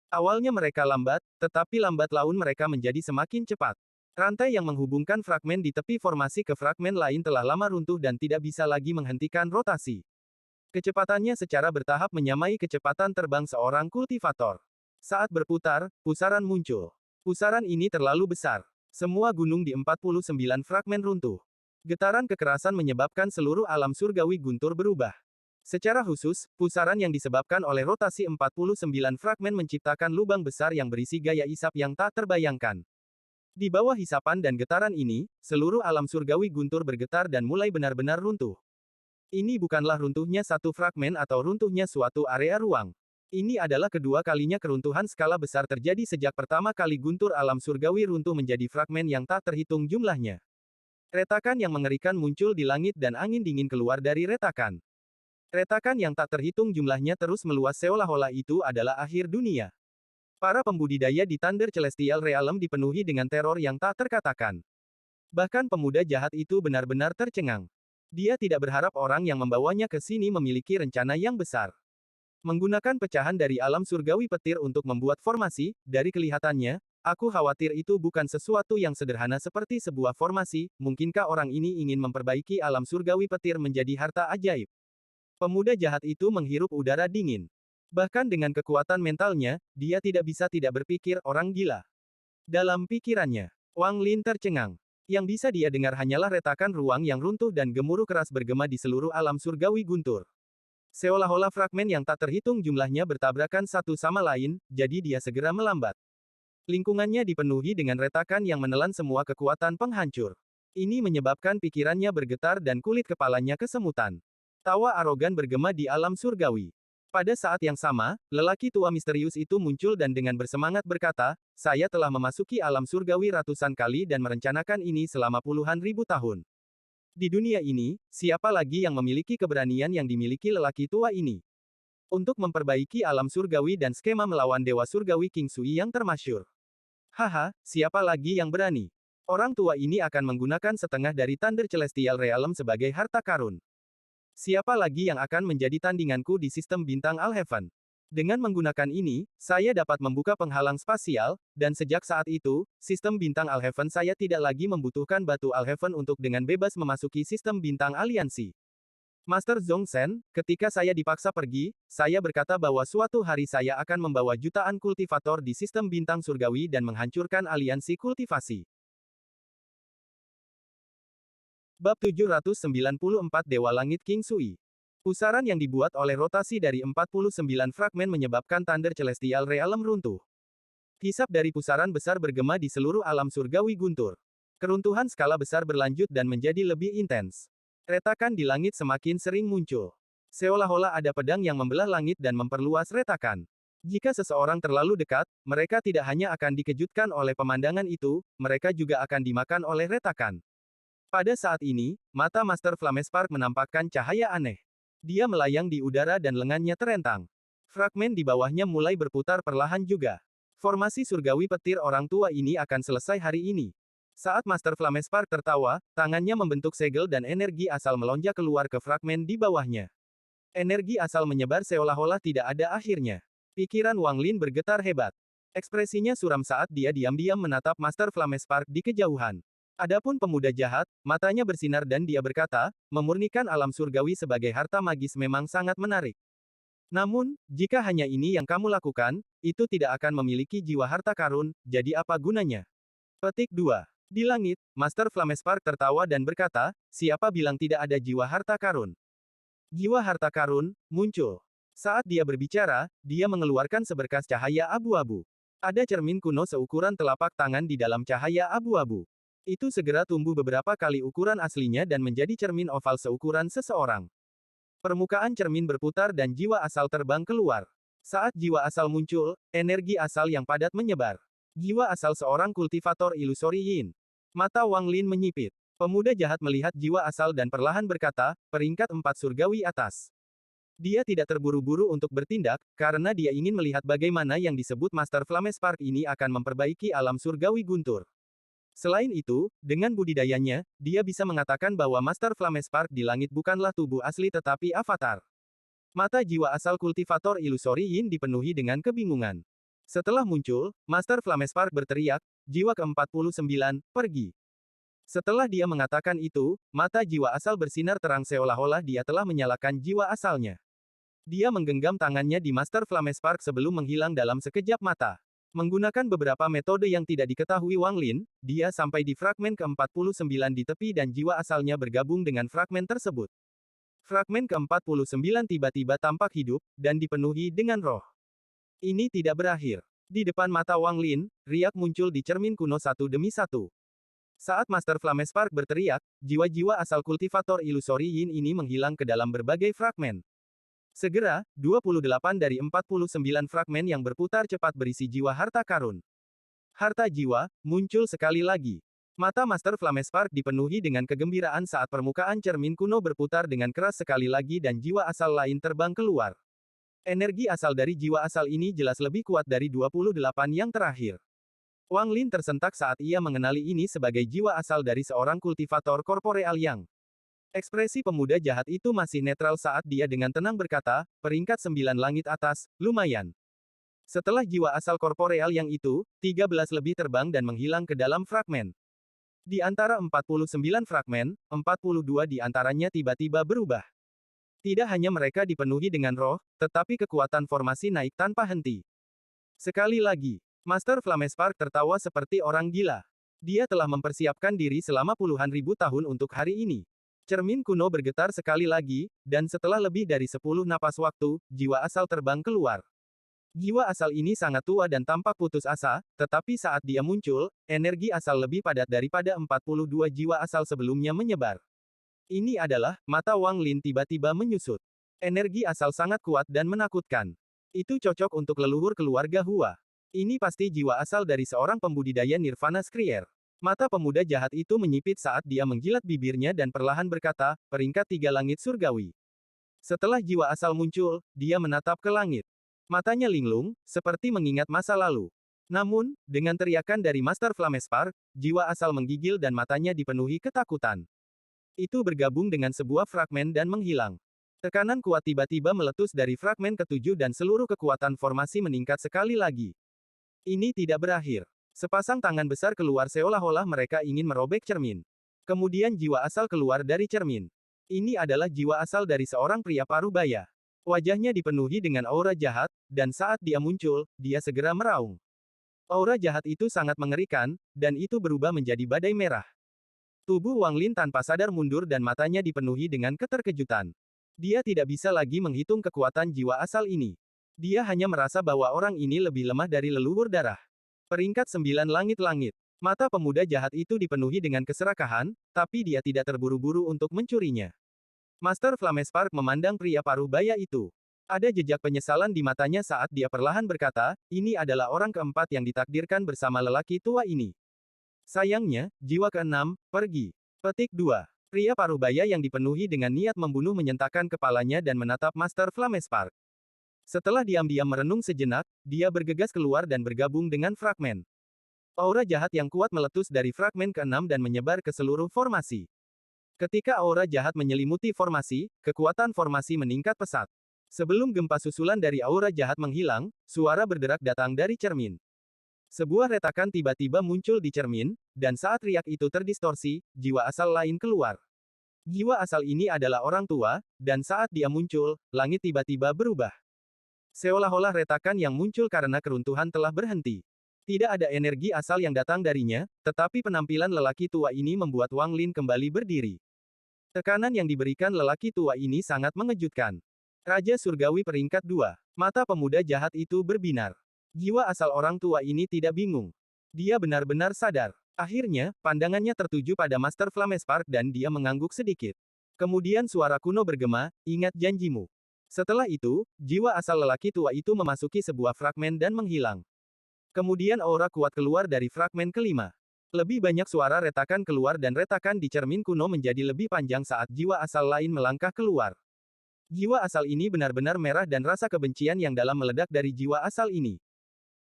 Awalnya mereka lambat, tetapi lambat laun mereka menjadi semakin cepat. Rantai yang menghubungkan fragmen di tepi formasi ke fragmen lain telah lama runtuh dan tidak bisa lagi menghentikan rotasi. Kecepatannya secara bertahap menyamai kecepatan terbang seorang kultivator. Saat berputar, pusaran muncul. Pusaran ini terlalu besar. Semua gunung di 49 fragmen runtuh. Getaran kekerasan menyebabkan seluruh alam surgawi guntur berubah. Secara khusus, pusaran yang disebabkan oleh rotasi 49 fragmen menciptakan lubang besar yang berisi gaya isap yang tak terbayangkan. Di bawah hisapan dan getaran ini, seluruh alam surgawi guntur bergetar dan mulai benar-benar runtuh. Ini bukanlah runtuhnya satu fragmen atau runtuhnya suatu area ruang. Ini adalah kedua kalinya keruntuhan skala besar terjadi sejak pertama kali guntur alam surgawi runtuh menjadi fragmen yang tak terhitung jumlahnya. Retakan yang mengerikan muncul di langit dan angin dingin keluar dari retakan. Retakan yang tak terhitung jumlahnya terus meluas seolah-olah itu adalah akhir dunia. Para pembudidaya di Thunder Celestial Realm dipenuhi dengan teror yang tak terkatakan. Bahkan pemuda jahat itu benar-benar tercengang. Dia tidak berharap orang yang membawanya ke sini memiliki rencana yang besar. Menggunakan pecahan dari alam surgawi petir untuk membuat formasi, dari kelihatannya, aku khawatir itu bukan sesuatu yang sederhana seperti sebuah formasi, mungkinkah orang ini ingin memperbaiki alam surgawi petir menjadi harta ajaib? Pemuda jahat itu menghirup udara dingin. Bahkan dengan kekuatan mentalnya, dia tidak bisa tidak berpikir orang gila. Dalam pikirannya, Wang Lin tercengang. Yang bisa dia dengar hanyalah retakan ruang yang runtuh dan gemuruh keras bergema di seluruh alam surgawi guntur. Seolah-olah fragmen yang tak terhitung jumlahnya bertabrakan satu sama lain, jadi dia segera melambat. Lingkungannya dipenuhi dengan retakan yang menelan semua kekuatan penghancur. Ini menyebabkan pikirannya bergetar dan kulit kepalanya kesemutan. Tawa arogan bergema di alam surgawi. Pada saat yang sama, lelaki tua misterius itu muncul dan dengan bersemangat berkata, "Saya telah memasuki alam surgawi ratusan kali dan merencanakan ini selama puluhan ribu tahun. Di dunia ini, siapa lagi yang memiliki keberanian yang dimiliki lelaki tua ini? Untuk memperbaiki alam surgawi dan skema melawan dewa surgawi King Sui yang termasyur. Haha, siapa lagi yang berani? Orang tua ini akan menggunakan setengah dari Thunder Celestial Realm sebagai harta karun. Siapa lagi yang akan menjadi tandinganku di sistem bintang Alheaven? Dengan menggunakan ini, saya dapat membuka penghalang spasial, dan sejak saat itu, sistem bintang Alheaven saya tidak lagi membutuhkan batu Alheaven untuk dengan bebas memasuki sistem bintang aliansi. Master Zhongzhen, ketika saya dipaksa pergi, saya berkata bahwa suatu hari saya akan membawa jutaan kultivator di sistem bintang surgawi dan menghancurkan aliansi kultivasi. Bab 794 Dewa Langit King Sui. Pusaran yang dibuat oleh rotasi dari 49 fragmen menyebabkan Thunder Celestial Realm runtuh. Hisap dari pusaran besar bergema di seluruh alam surgawi guntur. Keruntuhan skala besar berlanjut dan menjadi lebih intens. Retakan di langit semakin sering muncul. Seolah-olah ada pedang yang membelah langit dan memperluas retakan. Jika seseorang terlalu dekat, mereka tidak hanya akan dikejutkan oleh pemandangan itu, mereka juga akan dimakan oleh retakan. Pada saat ini, mata Master Flamespark menampakkan cahaya aneh. Dia melayang di udara dan lengannya terentang. Fragmen di bawahnya mulai berputar perlahan juga. Formasi surgawi petir orang tua ini akan selesai hari ini. Saat Master Flamespark tertawa, tangannya membentuk segel dan energi asal melonjak keluar ke fragmen di bawahnya. Energi asal menyebar seolah-olah tidak ada akhirnya. Pikiran Wang Lin bergetar hebat. Ekspresinya suram saat dia diam-diam menatap Master Flamespark di kejauhan. Adapun pemuda jahat, matanya bersinar dan dia berkata, memurnikan alam surgawi sebagai harta magis memang sangat menarik. Namun, jika hanya ini yang kamu lakukan, itu tidak akan memiliki jiwa harta karun, jadi apa gunanya? Petik 2. Di langit, Master Flamespark tertawa dan berkata, siapa bilang tidak ada jiwa harta karun? Jiwa harta karun, muncul. Saat dia berbicara, dia mengeluarkan seberkas cahaya abu-abu. Ada cermin kuno seukuran telapak tangan di dalam cahaya abu-abu. Itu segera tumbuh beberapa kali ukuran aslinya dan menjadi cermin oval seukuran seseorang. Permukaan cermin berputar dan jiwa asal terbang keluar. Saat jiwa asal muncul, energi asal yang padat menyebar. Jiwa asal seorang kultivator ilusori Yin. Mata Wang Lin menyipit. Pemuda jahat melihat jiwa asal dan perlahan berkata, peringkat 4 surgawi atas. Dia tidak terburu-buru untuk bertindak, karena dia ingin melihat bagaimana yang disebut Master Flamespark ini akan memperbaiki alam surgawi guntur. Selain itu, dengan budidayanya, dia bisa mengatakan bahwa Master Flamespark di langit bukanlah tubuh asli tetapi avatar. Mata jiwa asal kultivator ilusori Yin dipenuhi dengan kebingungan. Setelah muncul, Master Flamespark berteriak, jiwa ke-49, pergi. Setelah dia mengatakan itu, mata jiwa asal bersinar terang seolah-olah dia telah menyalakan jiwa asalnya. Dia menggenggam tangannya di Master Flamespark sebelum menghilang dalam sekejap mata. Menggunakan beberapa metode yang tidak diketahui Wang Lin, dia sampai di fragmen ke-49 di tepi dan jiwa asalnya bergabung dengan fragmen tersebut. Fragmen ke-49 tiba-tiba tampak hidup, dan dipenuhi dengan roh. Ini tidak berakhir. Di depan mata Wang Lin, riak muncul di cermin kuno satu demi satu. Saat Master Flamespark berteriak, jiwa-jiwa asal kultivator ilusori Yin ini menghilang ke dalam berbagai fragmen. Segera, 28 dari 49 fragmen yang berputar cepat berisi jiwa harta karun. Harta jiwa, muncul sekali lagi. Mata Master Flamespark dipenuhi dengan kegembiraan saat permukaan cermin kuno berputar dengan keras sekali lagi dan jiwa asal lain terbang keluar. Energi asal dari jiwa asal ini jelas lebih kuat dari 28 yang terakhir. Wang Lin tersentak saat ia mengenali ini sebagai jiwa asal dari seorang kultivator korporeal yang. Ekspresi pemuda jahat itu masih netral saat dia dengan tenang berkata, peringkat 9 langit atas, lumayan. Setelah jiwa asal korporeal yang itu, 13 lebih terbang dan menghilang ke dalam fragmen. Di antara 49 fragmen, 42 di antaranya tiba-tiba berubah. Tidak hanya mereka dipenuhi dengan roh, tetapi kekuatan formasi naik tanpa henti. Sekali lagi, Master Flamespark tertawa seperti orang gila. Dia telah mempersiapkan diri selama puluhan ribu tahun untuk hari ini. Cermin kuno bergetar sekali lagi, dan setelah lebih dari 10 napas waktu, jiwa asal terbang keluar. Jiwa asal ini sangat tua dan tampak putus asa, tetapi saat dia muncul, energi asal lebih padat daripada 42 jiwa asal sebelumnya menyebar. Ini adalah, mata Wang Lin tiba-tiba menyusut. Energi asal sangat kuat dan menakutkan. Itu cocok untuk leluhur keluarga Hua. Ini pasti jiwa asal dari seorang pembudidaya Nirvana Skrier. Mata pemuda jahat itu menyipit saat dia menggilat bibirnya dan perlahan berkata, peringkat 3 langit surgawi. Setelah jiwa asal muncul, dia menatap ke langit. Matanya linglung, seperti mengingat masa lalu. Namun, dengan teriakan dari Master Flamespark, jiwa asal menggigil dan matanya dipenuhi ketakutan. Itu bergabung dengan sebuah fragmen dan menghilang. Tekanan kuat tiba-tiba meletus dari fragmen ke-7 dan seluruh kekuatan formasi meningkat sekali lagi. Ini tidak berakhir. Sepasang tangan besar keluar seolah-olah mereka ingin merobek cermin. Kemudian jiwa asal keluar dari cermin. Ini adalah jiwa asal dari seorang pria parubaya. Wajahnya dipenuhi dengan aura jahat, dan saat dia muncul, dia segera meraung. Aura jahat itu sangat mengerikan, dan itu berubah menjadi badai merah. Tubuh Wang Lin tanpa sadar mundur dan matanya dipenuhi dengan keterkejutan. Dia tidak bisa lagi menghitung kekuatan jiwa asal ini. Dia hanya merasa bahwa orang ini lebih lemah dari leluhur darah. Peringkat 9 langit-langit. Mata pemuda jahat itu dipenuhi dengan keserakahan, tapi dia tidak terburu-buru untuk mencurinya. Master Flamespark memandang pria parubaya itu. Ada jejak penyesalan di matanya saat dia perlahan berkata, ini adalah orang keempat yang ditakdirkan bersama lelaki tua ini. Sayangnya, jiwa ke-6, pergi. Petik 2. Pria parubaya yang dipenuhi dengan niat membunuh menyentakkan kepalanya dan menatap Master Flamespark. Setelah diam-diam merenung sejenak, dia bergegas keluar dan bergabung dengan fragmen. Aura jahat yang kuat meletus dari fragmen ke-6 dan menyebar ke seluruh formasi. Ketika aura jahat menyelimuti formasi, kekuatan formasi meningkat pesat. Sebelum gempa susulan dari aura jahat menghilang, suara berderak datang dari cermin. Sebuah retakan tiba-tiba muncul di cermin, dan saat riak itu terdistorsi, jiwa asal lain keluar. Jiwa asal ini adalah orang tua, dan saat dia muncul, langit tiba-tiba berubah. Seolah-olah retakan yang muncul karena keruntuhan telah berhenti. Tidak ada energi asal yang datang darinya, tetapi penampilan lelaki tua ini membuat Wang Lin kembali berdiri. Tekanan yang diberikan lelaki tua ini sangat mengejutkan. Raja Surgawi peringkat 2. Mata pemuda jahat itu berbinar. Jiwa asal orang tua ini tidak bingung. Dia benar-benar sadar. Akhirnya, pandangannya tertuju pada Master Flamespark dan dia mengangguk sedikit. Kemudian suara kuno bergema, ingat janjimu. Setelah itu, jiwa asal lelaki tua itu memasuki sebuah fragmen dan menghilang. Kemudian aura kuat keluar dari fragmen kelima. Lebih banyak suara retakan keluar dan retakan di cermin kuno menjadi lebih panjang saat jiwa asal lain melangkah keluar. Jiwa asal ini benar-benar merah dan rasa kebencian yang dalam meledak dari jiwa asal ini.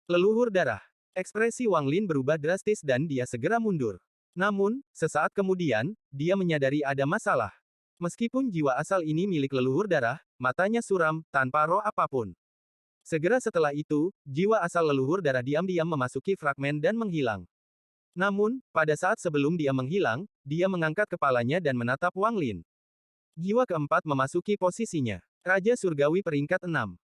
Leluhur darah. Ekspresi Wang Lin berubah drastis dan dia segera mundur. Namun, sesaat kemudian, dia menyadari ada masalah. Meskipun jiwa asal ini milik leluhur darah, matanya suram, tanpa roh apapun. Segera setelah itu, jiwa asal leluhur darah diam-diam memasuki fragmen dan menghilang. Namun, pada saat sebelum dia menghilang, dia mengangkat kepalanya dan menatap Wang Lin. Jiwa keempat memasuki posisinya. Raja Surgawi peringkat 6.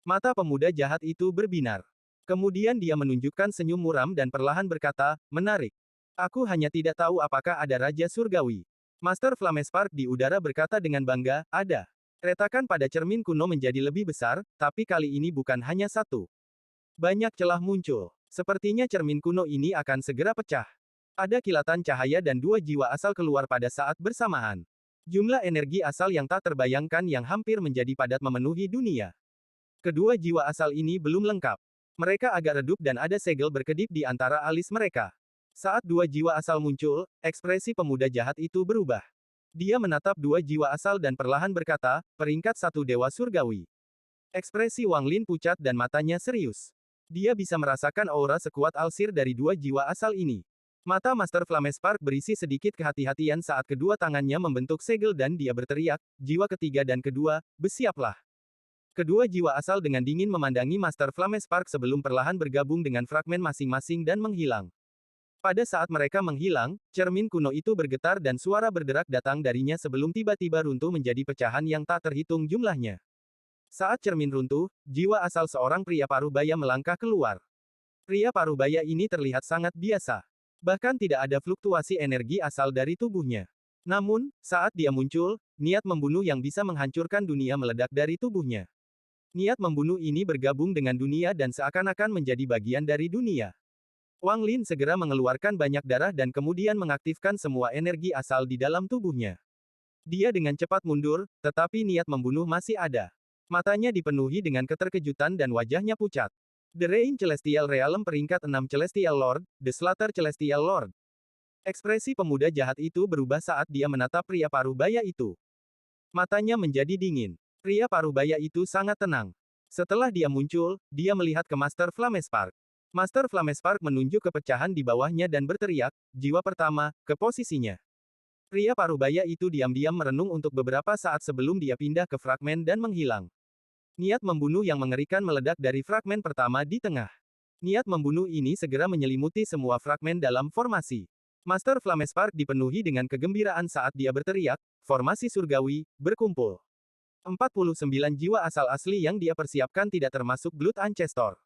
Mata pemuda jahat itu berbinar. Kemudian dia menunjukkan senyum muram dan perlahan berkata, menarik. Aku hanya tidak tahu apakah ada Raja Surgawi. Master Flamespark di udara berkata dengan bangga, ada. Retakan pada cermin kuno menjadi lebih besar, tapi kali ini bukan hanya satu. Banyak celah muncul. Sepertinya cermin kuno ini akan segera pecah. Ada kilatan cahaya dan dua jiwa asal keluar pada saat bersamaan. Jumlah energi asal yang tak terbayangkan yang hampir menjadi padat memenuhi dunia. Kedua jiwa asal ini belum lengkap. Mereka agak redup dan ada segel berkedip di antara alis mereka. Saat dua jiwa asal muncul, ekspresi pemuda jahat itu berubah. Dia menatap dua jiwa asal dan perlahan berkata, peringkat satu Dewa Surgawi. Ekspresi Wang Lin pucat dan matanya serius. Dia bisa merasakan aura sekuat alsir dari dua jiwa asal ini. Mata Master Flamespark berisi sedikit kehati-hatian saat kedua tangannya membentuk segel dan dia berteriak, jiwa ketiga dan kedua, bersiaplah. Kedua jiwa asal dengan dingin memandangi Master Flamespark sebelum perlahan bergabung dengan fragmen masing-masing dan menghilang. Pada saat mereka menghilang, cermin kuno itu bergetar dan suara berderak datang darinya sebelum tiba-tiba runtuh menjadi pecahan yang tak terhitung jumlahnya. Saat cermin runtuh, jiwa asal seorang pria parubaya melangkah keluar. Pria parubaya ini terlihat sangat biasa. Bahkan tidak ada fluktuasi energi asal dari tubuhnya. Namun, saat dia muncul, niat membunuh yang bisa menghancurkan dunia meledak dari tubuhnya. Niat membunuh ini bergabung dengan dunia dan seakan-akan menjadi bagian dari dunia. Wang Lin segera mengeluarkan banyak darah dan kemudian mengaktifkan semua energi asal di dalam tubuhnya. Dia dengan cepat mundur, tetapi niat membunuh masih ada. Matanya dipenuhi dengan keterkejutan dan wajahnya pucat. The Reign Celestial Realm peringkat 6 Celestial Lord, The Slaughter Celestial Lord. Ekspresi pemuda jahat itu berubah saat dia menatap pria parubaya itu. Matanya menjadi dingin. Pria parubaya itu sangat tenang. Setelah dia muncul, dia melihat ke Master Flamespark. Master Flamespark menunjuk ke pecahan di bawahnya dan berteriak, jiwa pertama, ke posisinya. Pria parubaya itu diam-diam merenung untuk beberapa saat sebelum dia pindah ke fragmen dan menghilang. Niat membunuh yang mengerikan meledak dari fragmen pertama di tengah. Niat membunuh ini segera menyelimuti semua fragmen dalam formasi. Master Flamespark dipenuhi dengan kegembiraan saat dia berteriak, formasi surgawi, berkumpul. 49 jiwa asal asli yang dia persiapkan tidak termasuk Blood Ancestor.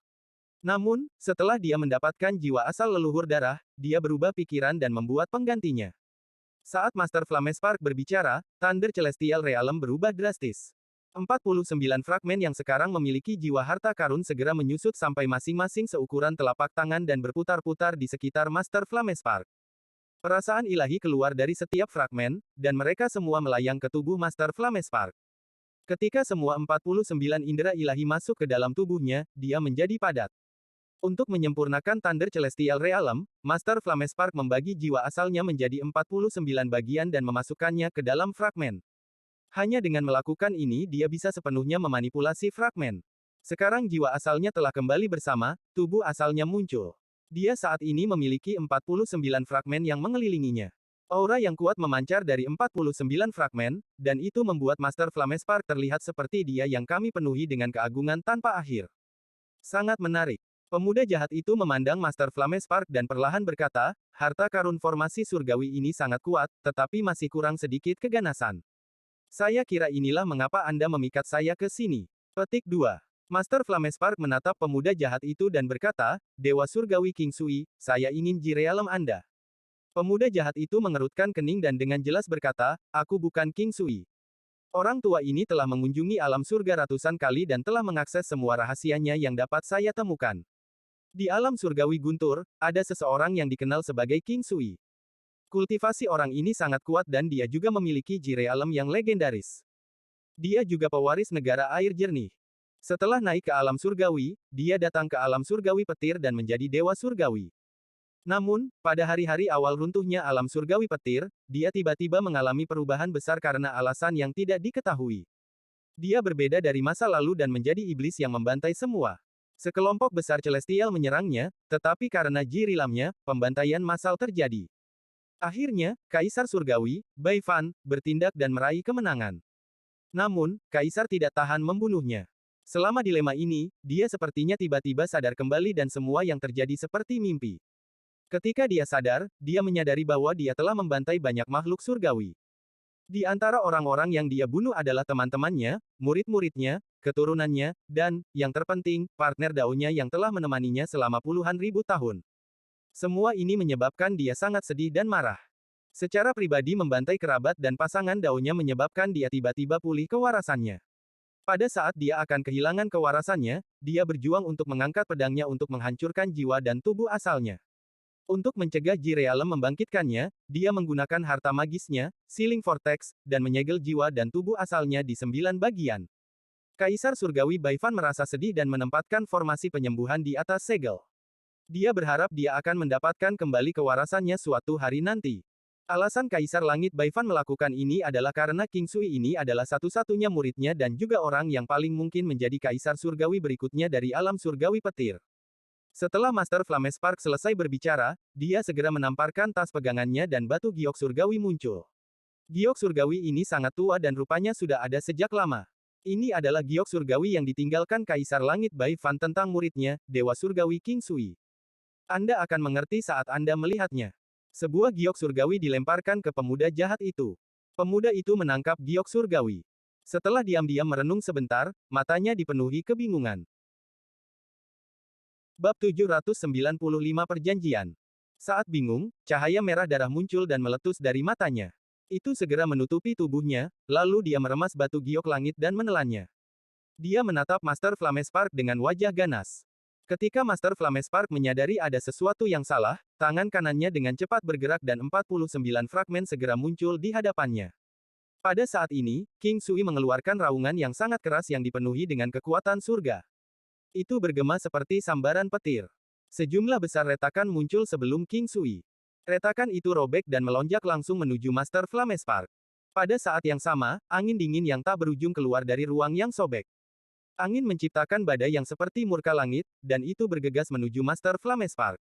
Namun, setelah dia mendapatkan jiwa asal leluhur darah, dia berubah pikiran dan membuat penggantinya. Saat Master Flamespark berbicara, Thunder Celestial Realm berubah drastis. 49 fragmen yang sekarang memiliki jiwa harta karun segera menyusut sampai masing-masing seukuran telapak tangan dan berputar-putar di sekitar Master Flamespark. Perasaan ilahi keluar dari setiap fragmen, dan mereka semua melayang ke tubuh Master Flamespark. Ketika semua 49 indera ilahi masuk ke dalam tubuhnya, dia menjadi padat. Untuk menyempurnakan Thunder Celestial Realm, Master Flamespark membagi jiwa asalnya menjadi 49 bagian dan memasukkannya ke dalam fragmen. Hanya dengan melakukan ini dia bisa sepenuhnya memanipulasi fragmen. Sekarang jiwa asalnya telah kembali bersama, tubuh asalnya muncul. Dia saat ini memiliki 49 fragmen yang mengelilinginya. Aura yang kuat memancar dari 49 fragmen, dan itu membuat Master Flamespark terlihat seperti dia yang kami penuhi dengan keagungan tanpa akhir. Sangat menarik. Pemuda jahat itu memandang Master Flamespark dan perlahan berkata, harta karun formasi surgawi ini sangat kuat, tetapi masih kurang sedikit keganasan. Saya kira inilah mengapa Anda memikat saya ke sini. Petik 2. Master Flamespark menatap pemuda jahat itu dan berkata, Dewa Surgawi King Sui, saya ingin Ji Realm Anda. Pemuda jahat itu mengerutkan kening dan dengan jelas berkata, aku bukan King Sui. Orang tua ini telah mengunjungi alam surga ratusan kali dan telah mengakses semua rahasianya yang dapat saya temukan. Di alam surgawi Guntur, ada seseorang yang dikenal sebagai King Sui. Kultivasi orang ini sangat kuat dan dia juga memiliki Ji Realm yang legendaris. Dia juga pewaris negara air jernih. Setelah naik ke alam surgawi, dia datang ke alam surgawi petir dan menjadi dewa surgawi. Namun, pada hari-hari awal runtuhnya alam surgawi petir, dia tiba-tiba mengalami perubahan besar karena alasan yang tidak diketahui. Dia berbeda dari masa lalu dan menjadi iblis yang membantai semua. Sekelompok besar Celestial menyerangnya, tetapi karena jirilamnya, pembantaian massal terjadi. Akhirnya, Kaisar Surgawi, Bai Fan, bertindak dan meraih kemenangan. Namun, Kaisar tidak tahan membunuhnya. Selama dilema ini, dia sepertinya tiba-tiba sadar kembali dan semua yang terjadi seperti mimpi. Ketika dia sadar, dia menyadari bahwa dia telah membantai banyak makhluk surgawi. Di antara orang-orang yang dia bunuh adalah teman-temannya, murid-muridnya, keturunannya, dan, yang terpenting, partner daunnya yang telah menemaninya selama puluhan ribu tahun. Semua ini menyebabkan dia sangat sedih dan marah. Secara pribadi membantai kerabat dan pasangan daunnya menyebabkan dia tiba-tiba pulih kewarasannya. Pada saat dia akan kehilangan kewarasannya, dia berjuang untuk mengangkat pedangnya untuk menghancurkan jiwa dan tubuh asalnya. Untuk mencegah Ji Realem membangkitkannya, dia menggunakan harta magisnya, Sealing Vortex, dan menyegel jiwa dan tubuh asalnya di 9 bagian. Kaisar Surgawi Bai Fan merasa sedih dan menempatkan formasi penyembuhan di atas segel. Dia berharap dia akan mendapatkan kembali kewarasannya suatu hari nanti. Alasan Kaisar Langit Bai Fan melakukan ini adalah karena King Sui ini adalah satu-satunya muridnya dan juga orang yang paling mungkin menjadi Kaisar Surgawi berikutnya dari alam Surgawi Petir. Setelah Master Flamespark selesai berbicara, dia segera menamparkan tas pegangannya dan batu giok surgawi muncul. Giok surgawi ini sangat tua dan rupanya sudah ada sejak lama. Ini adalah giok surgawi yang ditinggalkan Kaisar Langit Bai Fan tentang muridnya, Dewa Surgawi King Sui. Anda akan mengerti saat Anda melihatnya. Sebuah giok surgawi dilemparkan ke pemuda jahat itu. Pemuda itu menangkap giok surgawi. Setelah diam-diam merenung sebentar, matanya dipenuhi kebingungan. Bab 795 Perjanjian. Saat bingung, cahaya merah darah muncul dan meletus dari matanya. Itu segera menutupi tubuhnya, lalu dia meremas batu giok langit dan menelannya. Dia menatap Master Flamespark dengan wajah ganas. Ketika Master Flamespark menyadari ada sesuatu yang salah, tangan kanannya dengan cepat bergerak dan 49 fragmen segera muncul di hadapannya. Pada saat ini, King Sui mengeluarkan raungan yang sangat keras yang dipenuhi dengan kekuatan surga. Itu bergema seperti sambaran petir. Sejumlah besar retakan muncul sebelum King Sui. Retakan itu robek dan melonjak langsung menuju Master Flamespark. Pada saat yang sama, angin dingin yang tak berujung keluar dari ruang yang sobek. Angin menciptakan badai yang seperti murka langit, dan itu bergegas menuju Master Flamespark.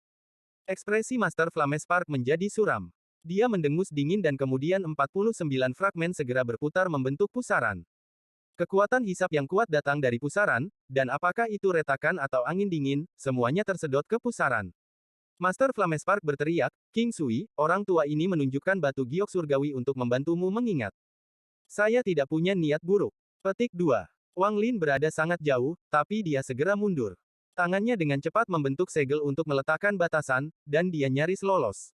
Ekspresi Master Flamespark menjadi suram. Dia mendengus dingin dan kemudian 49 fragmen segera berputar membentuk pusaran. Kekuatan hisap yang kuat datang dari pusaran, dan apakah itu retakan atau angin dingin, semuanya tersedot ke pusaran. Master Flamespark berteriak, King Sui, orang tua ini menunjukkan batu giok surgawi untuk membantumu mengingat. Saya tidak punya niat buruk. Petik 2. Wang Lin berada sangat jauh, tapi dia segera mundur. Tangannya dengan cepat membentuk segel untuk meletakkan batasan, dan dia nyaris lolos.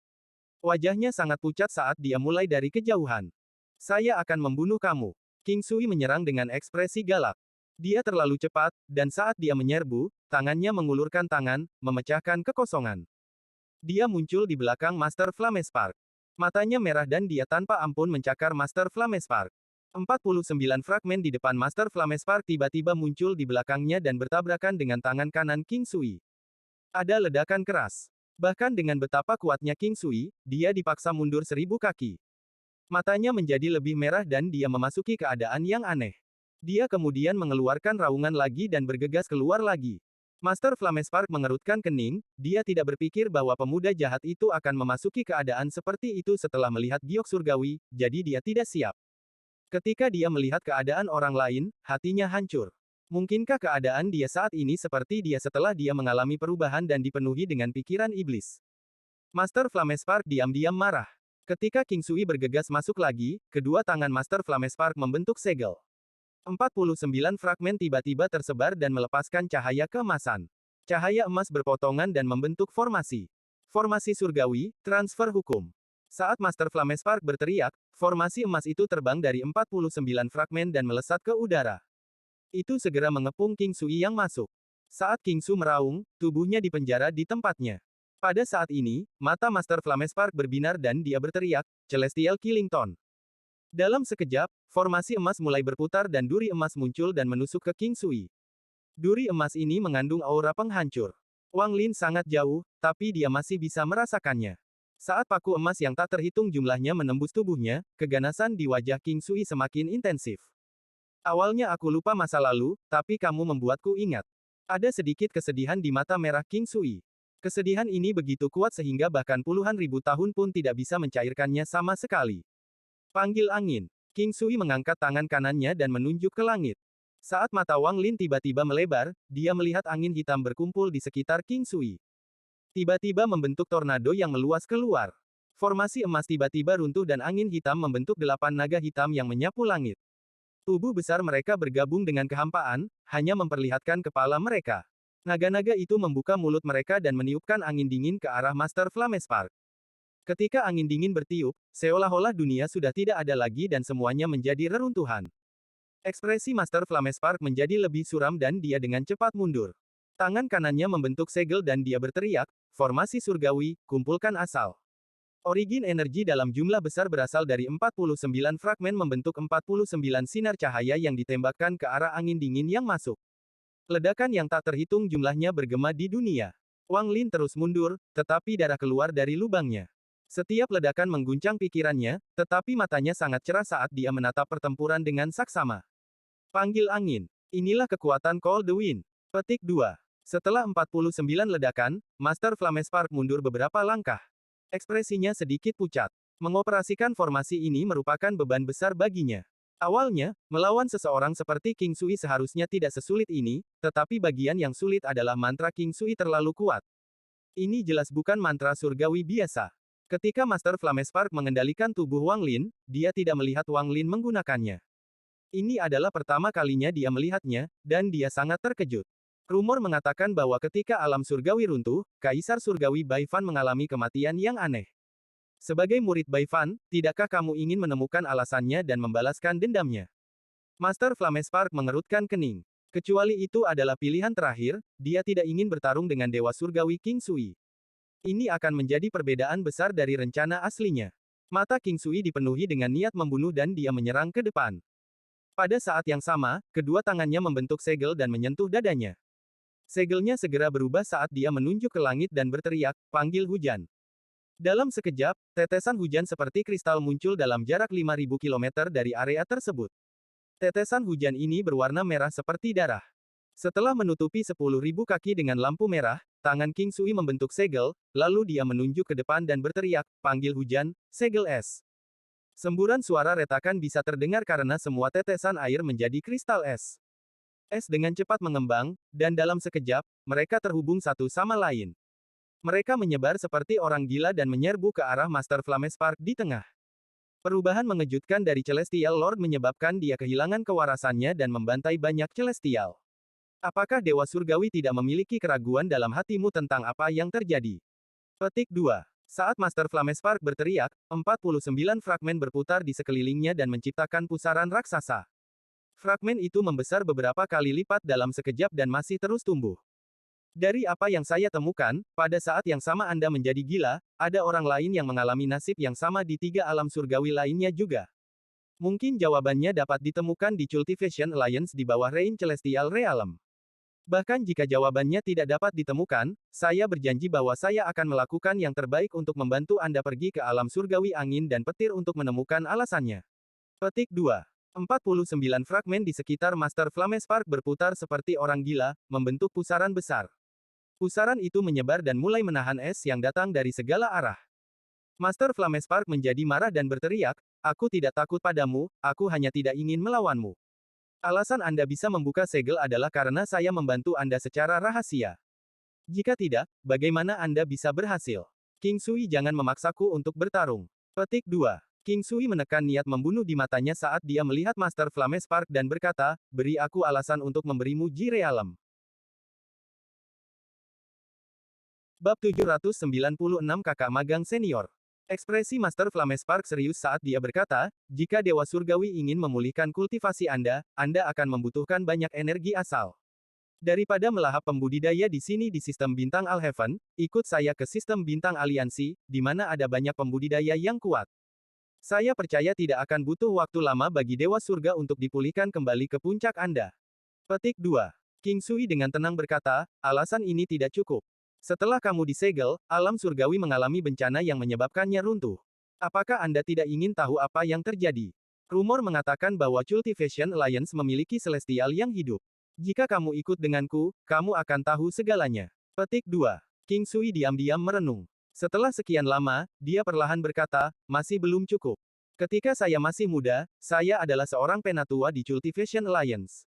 Wajahnya sangat pucat saat dia mulai dari kejauhan. Saya akan membunuh kamu. King Sui menyerang dengan ekspresi galak. Dia terlalu cepat, dan saat dia menyerbu, tangannya mengulurkan tangan, memecahkan kekosongan. Dia muncul di belakang Master Flamespark. Matanya merah dan dia tanpa ampun mencakar Master Flamespark. 49 fragmen di depan Master Flamespark tiba-tiba muncul di belakangnya dan bertabrakan dengan tangan kanan King Sui. Ada ledakan keras. Bahkan dengan betapa kuatnya King Sui, dia dipaksa mundur 1000 kaki. Matanya menjadi lebih merah dan dia memasuki keadaan yang aneh. Dia kemudian mengeluarkan raungan lagi dan bergegas keluar lagi. Master Flamespark mengerutkan kening, dia tidak berpikir bahwa pemuda jahat itu akan memasuki keadaan seperti itu setelah melihat giok surgawi, jadi dia tidak siap. Ketika dia melihat keadaan orang lain, hatinya hancur. Mungkinkah keadaan dia saat ini seperti dia setelah dia mengalami perubahan dan dipenuhi dengan pikiran iblis? Master Flamespark diam-diam marah. Ketika King Sui bergegas masuk lagi, kedua tangan Master Flamespark membentuk segel. 49 fragmen tiba-tiba tersebar dan melepaskan cahaya keemasan. Cahaya emas berpotongan dan membentuk formasi. Formasi surgawi, transfer hukum. Saat Master Flamespark berteriak, formasi emas itu terbang dari 49 fragmen dan melesat ke udara. Itu segera mengepung King Sui yang masuk. Saat King Su meraung, tubuhnya dipenjara di tempatnya. Pada saat ini, mata Master Flamespark berbinar dan dia berteriak, Celestial Killington. Dalam sekejap, formasi emas mulai berputar dan duri emas muncul dan menusuk ke King Sui. Duri emas ini mengandung aura penghancur. Wang Lin sangat jauh, tapi dia masih bisa merasakannya. Saat paku emas yang tak terhitung jumlahnya menembus tubuhnya, keganasan di wajah King Sui semakin intensif. Awalnya aku lupa masa lalu, tapi kamu membuatku ingat. Ada sedikit kesedihan di mata merah King Sui. Kesedihan ini begitu kuat sehingga bahkan puluhan ribu tahun pun tidak bisa mencairkannya sama sekali. Panggil angin. King Sui mengangkat tangan kanannya dan menunjuk ke langit. Saat mata Wang Lin tiba-tiba melebar, dia melihat angin hitam berkumpul di sekitar King Sui. Tiba-tiba membentuk tornado yang meluas keluar. Formasi emas tiba-tiba runtuh dan angin hitam membentuk 8 naga hitam yang menyapu langit. Tubuh besar mereka bergabung dengan kehampaan, hanya memperlihatkan kepala mereka. Naga-naga itu membuka mulut mereka dan meniupkan angin dingin ke arah Master Flamespark. Ketika angin dingin bertiup, seolah-olah dunia sudah tidak ada lagi dan semuanya menjadi reruntuhan. Ekspresi Master Flamespark menjadi lebih suram dan dia dengan cepat mundur. Tangan kanannya membentuk segel dan dia berteriak, "Formasi surgawi, kumpulkan asal." Origin energi dalam jumlah besar berasal dari 49 fragmen membentuk 49 sinar cahaya yang ditembakkan ke arah angin dingin yang masuk. Ledakan yang tak terhitung jumlahnya bergema di dunia. Wang Lin terus mundur, tetapi darah keluar dari lubangnya. Setiap ledakan mengguncang pikirannya, tetapi matanya sangat cerah saat dia menatap pertempuran dengan saksama. Panggil angin. Inilah kekuatan Call the Wind. Petik 2. Setelah 49 ledakan, Master Flamespark mundur beberapa langkah. Ekspresinya sedikit pucat. Mengoperasikan formasi ini merupakan beban besar baginya. Awalnya, melawan seseorang seperti King Sui seharusnya tidak sesulit ini, tetapi bagian yang sulit adalah mantra King Sui terlalu kuat. Ini jelas bukan mantra surgawi biasa. Ketika Master Flamespark mengendalikan tubuh Wang Lin, dia tidak melihat Wang Lin menggunakannya. Ini adalah pertama kalinya dia melihatnya, dan dia sangat terkejut. Rumor mengatakan bahwa ketika alam surgawi runtuh, Kaisar Surgawi Baifan mengalami kematian yang aneh. Sebagai murid Baifan, tidakkah kamu ingin menemukan alasannya dan membalaskan dendamnya? Master Flamespark mengerutkan kening. Kecuali itu adalah pilihan terakhir, dia tidak ingin bertarung dengan Dewa Surgawi King Sui. Ini akan menjadi perbedaan besar dari rencana aslinya. Mata King Sui dipenuhi dengan niat membunuh dan dia menyerang ke depan. Pada saat yang sama, kedua tangannya membentuk segel dan menyentuh dadanya. Segelnya segera berubah saat dia menunjuk ke langit dan berteriak, "Panggil hujan." Dalam sekejap, tetesan hujan seperti kristal muncul dalam jarak 5.000 km dari area tersebut. Tetesan hujan ini berwarna merah seperti darah. Setelah menutupi 10.000 kaki dengan lampu merah, tangan King Sui membentuk segel, lalu dia menunjuk ke depan dan berteriak, "Panggil hujan, segel es." Semburan suara retakan bisa terdengar karena semua tetesan air menjadi kristal es. Es dengan cepat mengembang, dan dalam sekejap, mereka terhubung satu sama lain. Mereka menyebar seperti orang gila dan menyerbu ke arah Master Flamespark di tengah. Perubahan mengejutkan dari Celestial Lord menyebabkan dia kehilangan kewarasannya dan membantai banyak Celestial. Apakah Dewa Surgawi tidak memiliki keraguan dalam hatimu tentang apa yang terjadi? Petik 2. Saat Master Flamespark berteriak, 49 fragmen berputar di sekelilingnya dan menciptakan pusaran raksasa. Fragmen itu membesar beberapa kali lipat dalam sekejap dan masih terus tumbuh. Dari apa yang saya temukan, pada saat yang sama Anda menjadi gila, ada orang lain yang mengalami nasib yang sama di 3 alam surgawi lainnya juga. Mungkin jawabannya dapat ditemukan di Cultivation Alliance di bawah Reign Celestial Realm. Bahkan jika jawabannya tidak dapat ditemukan, saya berjanji bahwa saya akan melakukan yang terbaik untuk membantu Anda pergi ke alam surgawi angin dan petir untuk menemukan alasannya. Petik 2. 49 fragmen di sekitar Master Flamespark berputar seperti orang gila, membentuk pusaran besar. Pusaran itu menyebar dan mulai menahan es yang datang dari segala arah. Master Flamespark menjadi marah dan berteriak, "Aku tidak takut padamu, aku hanya tidak ingin melawanmu. Alasan Anda bisa membuka segel adalah karena saya membantu Anda secara rahasia. Jika tidak, bagaimana Anda bisa berhasil? King Sui jangan memaksaku untuk bertarung." Petik 2. King Sui menekan niat membunuh di matanya saat dia melihat Master Flamespark dan berkata, "Beri aku alasan untuk memberimu Ji Realm." Bab 796 Kakak Magang Senior. Ekspresi Master Flamespark serius saat dia berkata, "Jika Dewa Surgawi ingin memulihkan kultivasi Anda akan membutuhkan banyak energi asal. Daripada melahap pembudidaya di sini di sistem bintang Alheaven, ikut saya ke sistem bintang Aliansi, di mana ada banyak pembudidaya yang kuat. Saya percaya tidak akan butuh waktu lama bagi Dewa Surga untuk dipulihkan kembali ke puncak Anda." Petik 2. King Sui dengan tenang berkata, "Alasan ini tidak cukup. Setelah kamu disegel, alam surgawi mengalami bencana yang menyebabkannya runtuh. Apakah Anda tidak ingin tahu apa yang terjadi?" Rumor mengatakan bahwa Cultivation Alliance memiliki celestial yang hidup. Jika kamu ikut denganku, kamu akan tahu segalanya. Petik 2. King Sui diam-diam merenung. Setelah sekian lama, dia perlahan berkata, masih belum cukup. Ketika saya masih muda, saya adalah seorang penatua di Cultivation Alliance.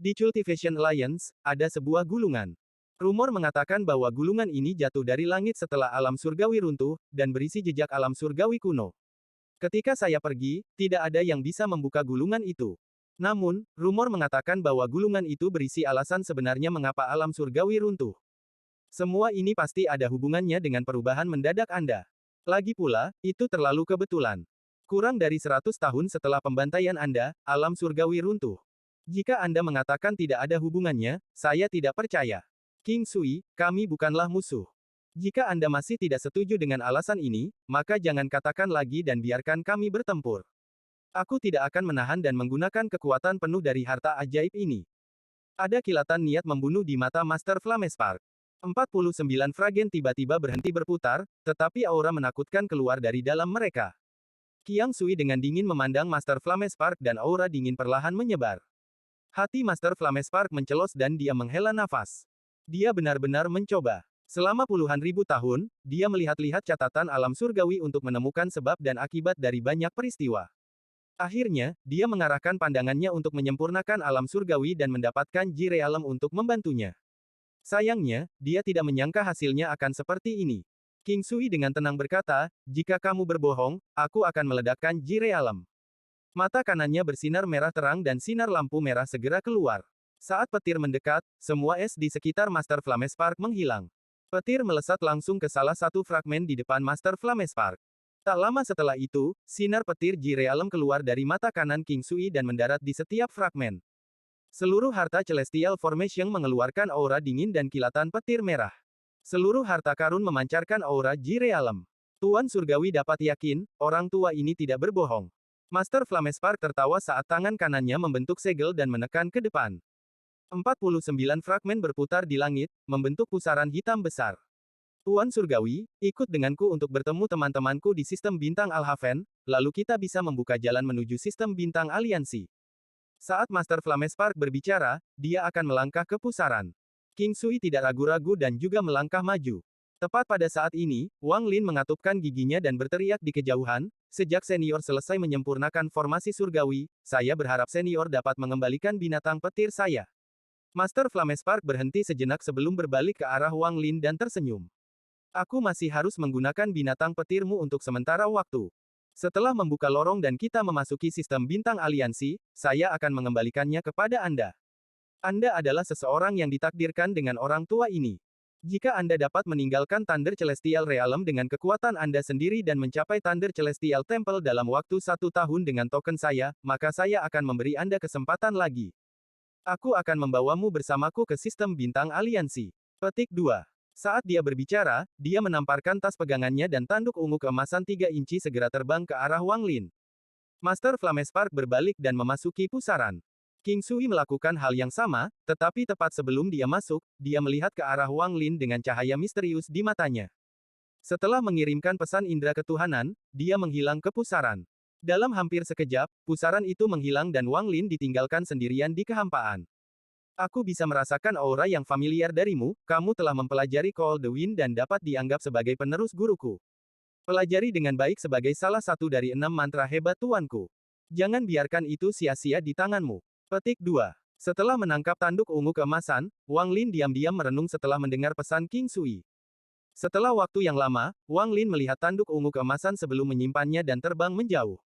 Di Cultivation Alliance, ada sebuah gulungan. Rumor mengatakan bahwa gulungan ini jatuh dari langit setelah alam surgawi runtuh, dan berisi jejak alam surgawi kuno. Ketika saya pergi, tidak ada yang bisa membuka gulungan itu. Namun, rumor mengatakan bahwa gulungan itu berisi alasan sebenarnya mengapa alam surgawi runtuh. Semua ini pasti ada hubungannya dengan perubahan mendadak Anda. Lagi pula, itu terlalu kebetulan. Kurang dari 100 tahun setelah pembantaian Anda, alam surgawi runtuh. Jika Anda mengatakan tidak ada hubungannya, saya tidak percaya. King Sui, kami bukanlah musuh. Jika Anda masih tidak setuju dengan alasan ini, maka jangan katakan lagi dan biarkan kami bertempur. Aku tidak akan menahan dan menggunakan kekuatan penuh dari harta ajaib ini. Ada kilatan niat membunuh di mata Master Flamespark. 49 fragen tiba-tiba berhenti berputar, tetapi aura menakutkan keluar dari dalam mereka. Qiang Sui dengan dingin memandang Master Flamespark dan aura dingin perlahan menyebar. Hati Master Flamespark mencelos dan dia menghela nafas. Dia benar-benar mencoba. Selama puluhan ribu tahun, dia melihat-lihat catatan alam surgawi untuk menemukan sebab dan akibat dari banyak peristiwa. Akhirnya, dia mengarahkan pandangannya untuk menyempurnakan alam surgawi dan mendapatkan Ji Realem untuk membantunya. Sayangnya, dia tidak menyangka hasilnya akan seperti ini. King Sui dengan tenang berkata, jika kamu berbohong, aku akan meledakkan Ji Realem. Mata kanannya bersinar merah terang dan sinar lampu merah segera keluar. Saat petir mendekat, semua es di sekitar Master Flamespark menghilang. Petir melesat langsung ke salah satu fragmen di depan Master Flamespark. Tak lama setelah itu, sinar petir Ji Realem keluar dari mata kanan King Sui dan mendarat di setiap fragmen. Seluruh harta Celestial Formation mengeluarkan aura dingin dan kilatan petir merah. Seluruh harta karun memancarkan aura Ji Realem. Tuan Surgawi dapat yakin, orang tua ini tidak berbohong. Master Flamespark tertawa saat tangan kanannya membentuk segel dan menekan ke depan. 49 fragmen berputar di langit, membentuk pusaran hitam besar. Tuan Surgawi, ikut denganku untuk bertemu teman-temanku di sistem bintang Alhaven, lalu kita bisa membuka jalan menuju sistem bintang aliansi. Saat Master Flamespark berbicara, dia akan melangkah ke pusaran. King Sui tidak ragu-ragu dan juga melangkah maju. Tepat pada saat ini, Wang Lin mengatupkan giginya dan berteriak di kejauhan, sejak senior selesai menyempurnakan formasi surgawi, saya berharap senior dapat mengembalikan binatang petir saya. Master Flamespark berhenti sejenak sebelum berbalik ke arah Wang Lin dan tersenyum. Aku masih harus menggunakan binatang petirmu untuk sementara waktu. Setelah membuka lorong dan kita memasuki sistem bintang aliansi, saya akan mengembalikannya kepada Anda. Anda adalah seseorang yang ditakdirkan dengan orang tua ini. Jika Anda dapat meninggalkan Thunder Celestial Realm dengan kekuatan Anda sendiri dan mencapai Thunder Celestial Temple dalam waktu 1 tahun dengan token saya, maka saya akan memberi Anda kesempatan lagi. Aku akan membawamu bersamaku ke sistem bintang aliansi. Petik 2. Saat dia berbicara, dia menamparkan tas pegangannya dan tanduk ungu keemasan 3 inci segera terbang ke arah Wang Lin. Master Flamespark berbalik dan memasuki pusaran. King Sui melakukan hal yang sama, tetapi tepat sebelum dia masuk, dia melihat ke arah Wang Lin dengan cahaya misterius di matanya. Setelah mengirimkan pesan indera ketuhanan, dia menghilang ke pusaran. Dalam hampir sekejap, pusaran itu menghilang dan Wang Lin ditinggalkan sendirian di kehampaan. Aku bisa merasakan aura yang familiar darimu, kamu telah mempelajari Call the Wind dan dapat dianggap sebagai penerus guruku. Pelajari dengan baik sebagai salah satu dari 6 mantra hebat tuanku. Jangan biarkan itu sia-sia di tanganmu. Petik 2. Setelah menangkap tanduk ungu keemasan, Wang Lin diam-diam merenung setelah mendengar pesan King Sui. Setelah waktu yang lama, Wang Lin melihat tanduk ungu keemasan sebelum menyimpannya dan terbang menjauh.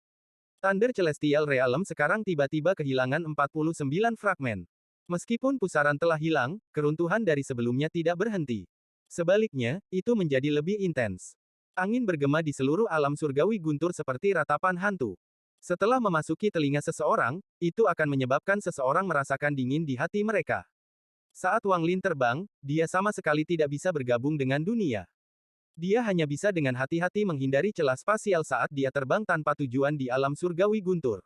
Thunder Celestial Realm sekarang tiba-tiba kehilangan 49 fragmen. Meskipun pusaran telah hilang, keruntuhan dari sebelumnya tidak berhenti. Sebaliknya, itu menjadi lebih intens. Angin bergema di seluruh alam surgawi guntur seperti ratapan hantu. Setelah memasuki telinga seseorang, itu akan menyebabkan seseorang merasakan dingin di hati mereka. Saat Wang Lin terbang, dia sama sekali tidak bisa bergabung dengan dunia. Dia hanya bisa dengan hati-hati menghindari celah spasial saat dia terbang tanpa tujuan di alam surgawi guntur.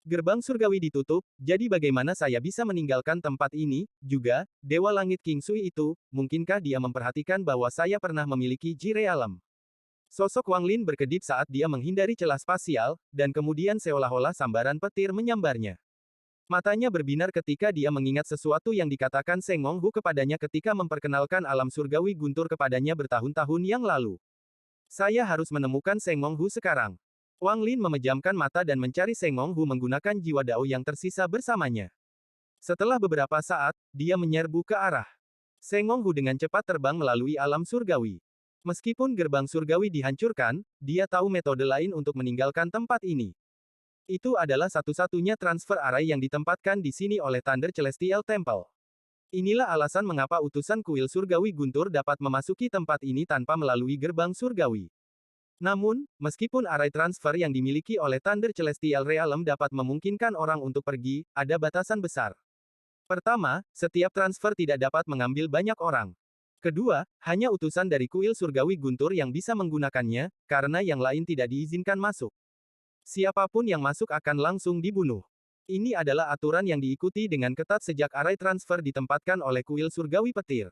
Gerbang surgawi ditutup, jadi bagaimana saya bisa meninggalkan tempat ini? Juga, Dewa Langit King Sui itu, mungkinkah dia memperhatikan bahwa saya pernah memiliki Ji Realem? Sosok Wang Lin berkedip saat dia menghindari celah spasial, dan kemudian seolah-olah sambaran petir menyambarnya. Matanya berbinar ketika dia mengingat sesuatu yang dikatakan Seng Honghu kepadanya ketika memperkenalkan alam surgawi guntur kepadanya bertahun-tahun yang lalu. Saya harus menemukan Seng Honghu sekarang. Wang Lin memejamkan mata dan mencari Seng Honghu menggunakan jiwa dao yang tersisa bersamanya. Setelah beberapa saat, dia menyerbu ke arah Seng Honghu dengan cepat terbang melalui alam surgawi. Meskipun gerbang surgawi dihancurkan, dia tahu metode lain untuk meninggalkan tempat ini. Itu adalah satu-satunya transfer array yang ditempatkan di sini oleh Thunder Celestial Temple. Inilah alasan mengapa utusan kuil surgawi guntur dapat memasuki tempat ini tanpa melalui gerbang surgawi. Namun, meskipun array transfer yang dimiliki oleh Thunder Celestial Realm dapat memungkinkan orang untuk pergi, ada batasan besar. Pertama, setiap transfer tidak dapat mengambil banyak orang. Kedua, hanya utusan dari kuil surgawi guntur yang bisa menggunakannya, karena yang lain tidak diizinkan masuk. Siapapun yang masuk akan langsung dibunuh. Ini adalah aturan yang diikuti dengan ketat sejak array transfer ditempatkan oleh kuil surgawi petir.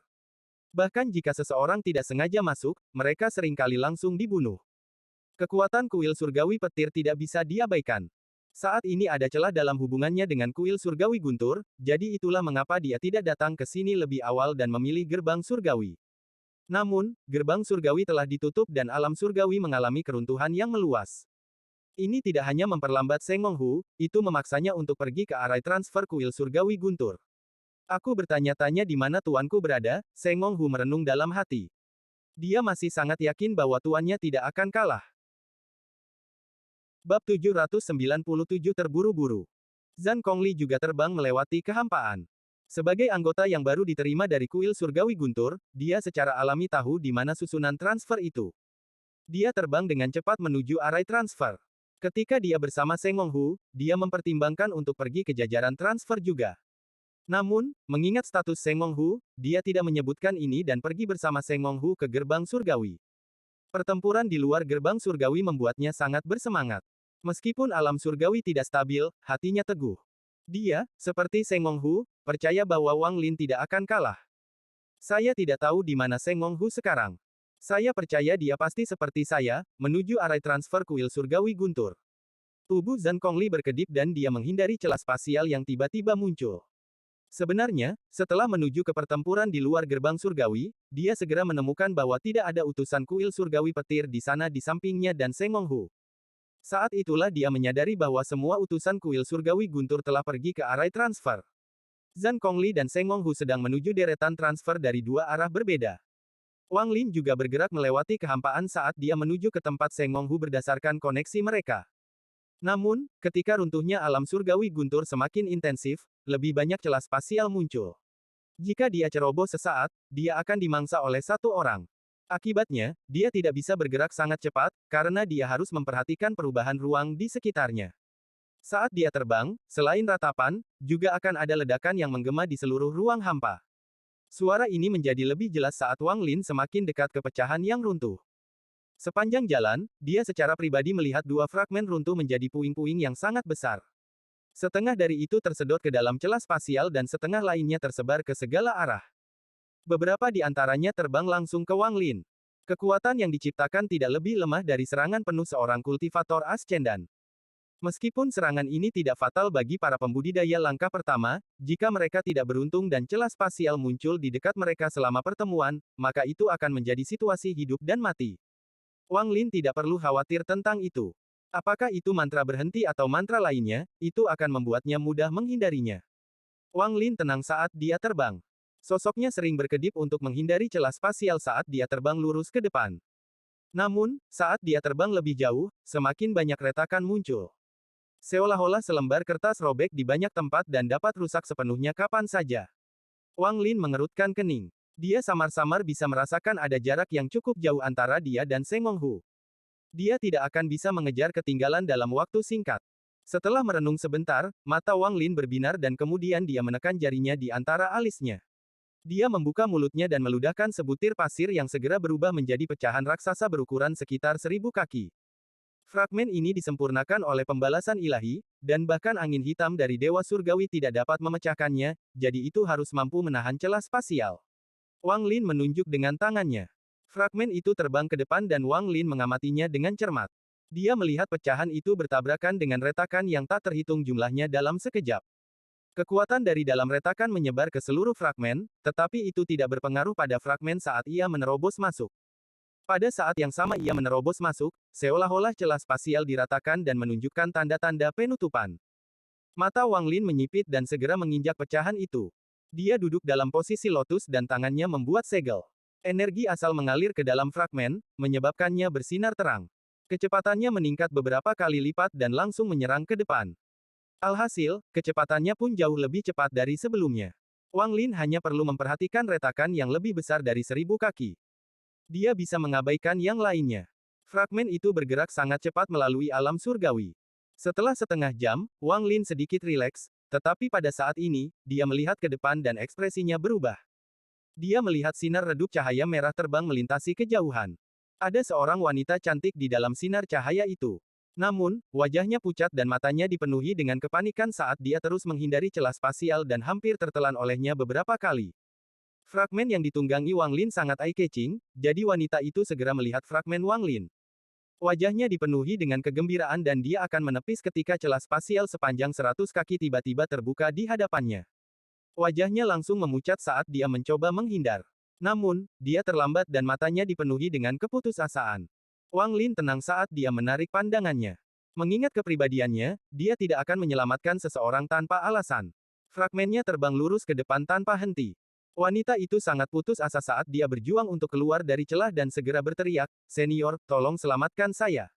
Bahkan jika seseorang tidak sengaja masuk, mereka seringkali langsung dibunuh. Kekuatan kuil surgawi petir tidak bisa diabaikan. Saat ini ada celah dalam hubungannya dengan kuil surgawi guntur, jadi itulah mengapa dia tidak datang ke sini lebih awal dan memilih gerbang surgawi. Namun, gerbang surgawi telah ditutup dan alam surgawi mengalami keruntuhan yang meluas. Ini tidak hanya memperlambat Seng Honghu, itu memaksanya untuk pergi ke arah transfer kuil surgawi guntur. Aku bertanya-tanya di mana tuanku berada, Seng Honghu merenung dalam hati. Dia masih sangat yakin bahwa tuannya tidak akan kalah. Bab 797 terburu-buru. Zhang Kongli juga terbang melewati kehampaan. Sebagai anggota yang baru diterima dari kuil surgawi guntur, dia secara alami tahu di mana susunan transfer itu. Dia terbang dengan cepat menuju array transfer. Ketika dia bersama Seng Honghu, dia mempertimbangkan untuk pergi ke jajaran transfer juga. Namun, mengingat status Seng Honghu, dia tidak menyebutkan ini dan pergi bersama Seng Honghu ke gerbang surgawi. Pertempuran di luar gerbang surgawi membuatnya sangat bersemangat. Meskipun alam surgawi tidak stabil, hatinya teguh. Dia, seperti Seng Honghu, percaya bahwa Wang Lin tidak akan kalah. Saya tidak tahu di mana Seng Honghu sekarang. Saya percaya dia pasti seperti saya, menuju array transfer kuil surgawi guntur. Tubuh Zhang Kongli berkedip dan dia menghindari celah spasial yang tiba-tiba muncul. Sebenarnya, setelah menuju ke pertempuran di luar gerbang surgawi, dia segera menemukan bahwa tidak ada utusan kuil surgawi petir di sana di sampingnya dan Seng Honghu. Saat itulah dia menyadari bahwa semua utusan kuil surgawi guntur telah pergi ke arah transfer. Zhang Kongli dan Seng Honghu sedang menuju deretan transfer dari dua arah berbeda. Wang Lin juga bergerak melewati kehampaan saat dia menuju ke tempat Seng Honghu berdasarkan koneksi mereka. Namun, ketika runtuhnya alam surgawi guntur semakin intensif, lebih banyak celah spasial muncul. Jika dia ceroboh sesaat, dia akan dimangsa oleh satu orang. Akibatnya, dia tidak bisa bergerak sangat cepat, karena dia harus memperhatikan perubahan ruang di sekitarnya. Saat dia terbang, selain ratapan, juga akan ada ledakan yang menggema di seluruh ruang hampa. Suara ini menjadi lebih jelas saat Wang Lin semakin dekat ke pecahan yang runtuh. Sepanjang jalan, dia secara pribadi melihat dua fragmen runtuh menjadi puing-puing yang sangat besar. Setengah dari itu tersedot ke dalam celah spasial dan setengah lainnya tersebar ke segala arah. Beberapa di antaranya terbang langsung ke Wang Lin. Kekuatan yang diciptakan tidak lebih lemah dari serangan penuh seorang kultivator ascendan. Meskipun serangan ini tidak fatal bagi para pembudidaya langkah pertama, jika mereka tidak beruntung dan celah spasial muncul di dekat mereka selama pertemuan, maka itu akan menjadi situasi hidup dan mati. Wang Lin tidak perlu khawatir tentang itu. Apakah itu mantra berhenti atau mantra lainnya, itu akan membuatnya mudah menghindarinya. Wang Lin tenang saat dia terbang. Sosoknya sering berkedip untuk menghindari celah spasial saat dia terbang lurus ke depan. Namun, saat dia terbang lebih jauh, semakin banyak retakan muncul. Seolah-olah selembar kertas robek di banyak tempat dan dapat rusak sepenuhnya kapan saja. Wang Lin mengerutkan kening. Dia samar-samar bisa merasakan ada jarak yang cukup jauh antara dia dan Seng Honghu. Dia tidak akan bisa mengejar ketinggalan dalam waktu singkat. Setelah merenung sebentar, mata Wang Lin berbinar dan kemudian dia menekan jarinya di antara alisnya. Dia membuka mulutnya dan meludahkan sebutir pasir yang segera berubah menjadi pecahan raksasa berukuran sekitar 1000 kaki. Fragmen ini disempurnakan oleh pembalasan ilahi, dan bahkan angin hitam dari Dewa Surgawi tidak dapat memecahkannya, jadi itu harus mampu menahan celah spasial. Wang Lin menunjuk dengan tangannya. Fragmen itu terbang ke depan dan Wang Lin mengamatinya dengan cermat. Dia melihat pecahan itu bertabrakan dengan retakan yang tak terhitung jumlahnya dalam sekejap. Kekuatan dari dalam retakan menyebar ke seluruh fragmen, tetapi itu tidak berpengaruh pada fragmen saat ia menerobos masuk. Pada saat yang sama ia menerobos masuk, seolah-olah celah spasial diratakan dan menunjukkan tanda-tanda penutupan. Mata Wang Lin menyipit dan segera menginjak pecahan itu. Dia duduk dalam posisi lotus dan tangannya membuat segel. Energi asal mengalir ke dalam fragmen, menyebabkannya bersinar terang. Kecepatannya meningkat beberapa kali lipat dan langsung menyerang ke depan. Alhasil, kecepatannya pun jauh lebih cepat dari sebelumnya. Wang Lin hanya perlu memperhatikan retakan yang lebih besar dari 1000 kaki. Dia bisa mengabaikan yang lainnya. Fragmen itu bergerak sangat cepat melalui alam surgawi. Setelah setengah jam, Wang Lin sedikit rileks, tetapi pada saat ini, dia melihat ke depan dan ekspresinya berubah. Dia melihat sinar redup cahaya merah terbang melintasi kejauhan. Ada seorang wanita cantik di dalam sinar cahaya itu. Namun, wajahnya pucat dan matanya dipenuhi dengan kepanikan saat dia terus menghindari celah spasial dan hampir tertelan olehnya beberapa kali. Fragmen yang ditunggangi Wang Lin sangat eye-catching, jadi wanita itu segera melihat fragmen Wang Lin. Wajahnya dipenuhi dengan kegembiraan dan dia akan menepis ketika celah spasial sepanjang 100 kaki tiba-tiba terbuka di hadapannya. Wajahnya langsung memucat saat dia mencoba menghindar. Namun, dia terlambat dan matanya dipenuhi dengan keputusasaan. Wang Lin tenang saat dia menarik pandangannya. Mengingat kepribadiannya, dia tidak akan menyelamatkan seseorang tanpa alasan. Fragmennya terbang lurus ke depan tanpa henti. Wanita itu sangat putus asa saat dia berjuang untuk keluar dari celah dan segera berteriak, "Senior, tolong selamatkan saya.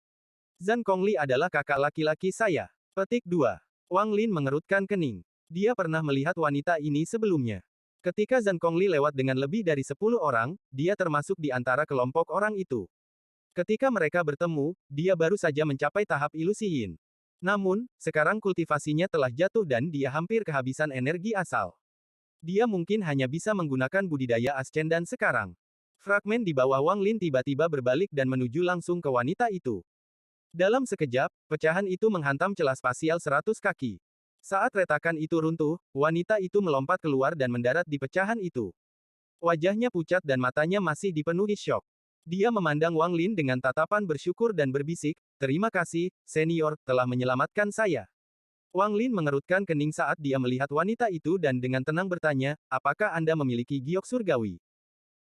Zhang Kongli adalah kakak laki-laki saya." Petik 2. Wang Lin mengerutkan kening. Dia pernah melihat wanita ini sebelumnya. Ketika Zhang Kongli lewat dengan lebih dari 10 orang, dia termasuk di antara kelompok orang itu. Ketika mereka bertemu, dia baru saja mencapai tahap ilusi yin. Namun, sekarang kultivasinya telah jatuh dan dia hampir kehabisan energi asal. Dia mungkin hanya bisa menggunakan budidaya ascendan sekarang. Fragmen di bawah Wang Lin tiba-tiba berbalik dan menuju langsung ke wanita itu. Dalam sekejap, pecahan itu menghantam celah spasial 100 kaki. Saat retakan itu runtuh, wanita itu melompat keluar dan mendarat di pecahan itu. Wajahnya pucat dan matanya masih dipenuhi syok. Dia memandang Wang Lin dengan tatapan bersyukur dan berbisik, "Terima kasih, senior, telah menyelamatkan saya." Wang Lin mengerutkan kening saat dia melihat wanita itu dan dengan tenang bertanya, "Apakah Anda memiliki giok surgawi?"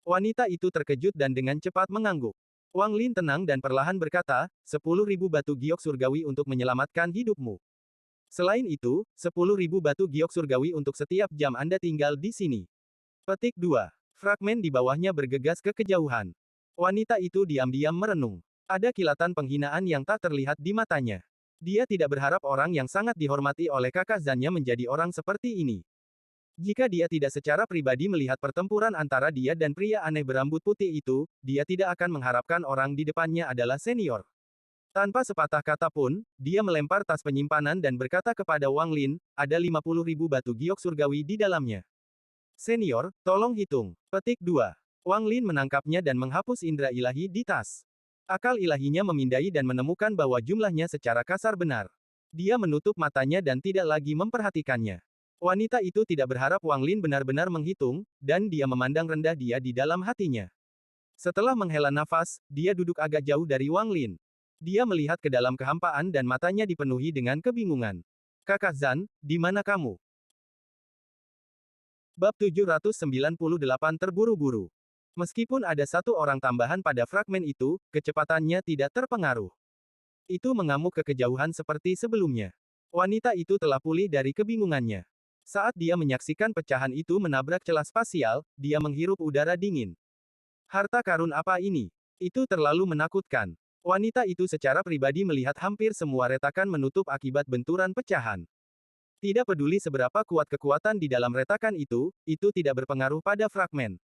Wanita itu terkejut dan dengan cepat mengangguk. Wang Lin tenang dan perlahan berkata, 10.000 batu giok surgawi untuk menyelamatkan hidupmu. Selain itu, 10.000 batu giok surgawi untuk setiap jam Anda tinggal di sini. Petik 2. Fragmen di bawahnya bergegas ke kejauhan. Wanita itu diam-diam merenung. Ada kilatan penghinaan yang tak terlihat di matanya. Dia tidak berharap orang yang sangat dihormati oleh kakak Zannya menjadi orang seperti ini. Jika dia tidak secara pribadi melihat pertempuran antara dia dan pria aneh berambut putih itu, dia tidak akan mengharapkan orang di depannya adalah senior. Tanpa sepatah kata pun, dia melempar tas penyimpanan dan berkata kepada Wang Lin, "Ada 50.000 batu giok surgawi di dalamnya. Senior, tolong hitung." Petik 2. Wang Lin menangkapnya dan menghapus indera ilahi di tas. Akal ilahinya memindai dan menemukan bahwa jumlahnya secara kasar benar. Dia menutup matanya dan tidak lagi memperhatikannya. Wanita itu tidak berharap Wang Lin benar-benar menghitung, dan dia memandang rendah dia di dalam hatinya. Setelah menghela nafas, dia duduk agak jauh dari Wang Lin. Dia melihat ke dalam kehampaan dan matanya dipenuhi dengan kebingungan. "Kakak Zan, di mana kamu?" Bab 798 terburu-buru. Meskipun ada satu orang tambahan pada fragmen itu, kecepatannya tidak terpengaruh. Itu mengamuk ke kejauhan seperti sebelumnya. Wanita itu telah pulih dari kebingungannya. Saat dia menyaksikan pecahan itu menabrak celah spasial, dia menghirup udara dingin. Harta karun apa ini? Itu terlalu menakutkan. Wanita itu secara pribadi melihat hampir semua retakan menutup akibat benturan pecahan. Tidak peduli seberapa kuat kekuatan di dalam retakan itu tidak berpengaruh pada fragmen.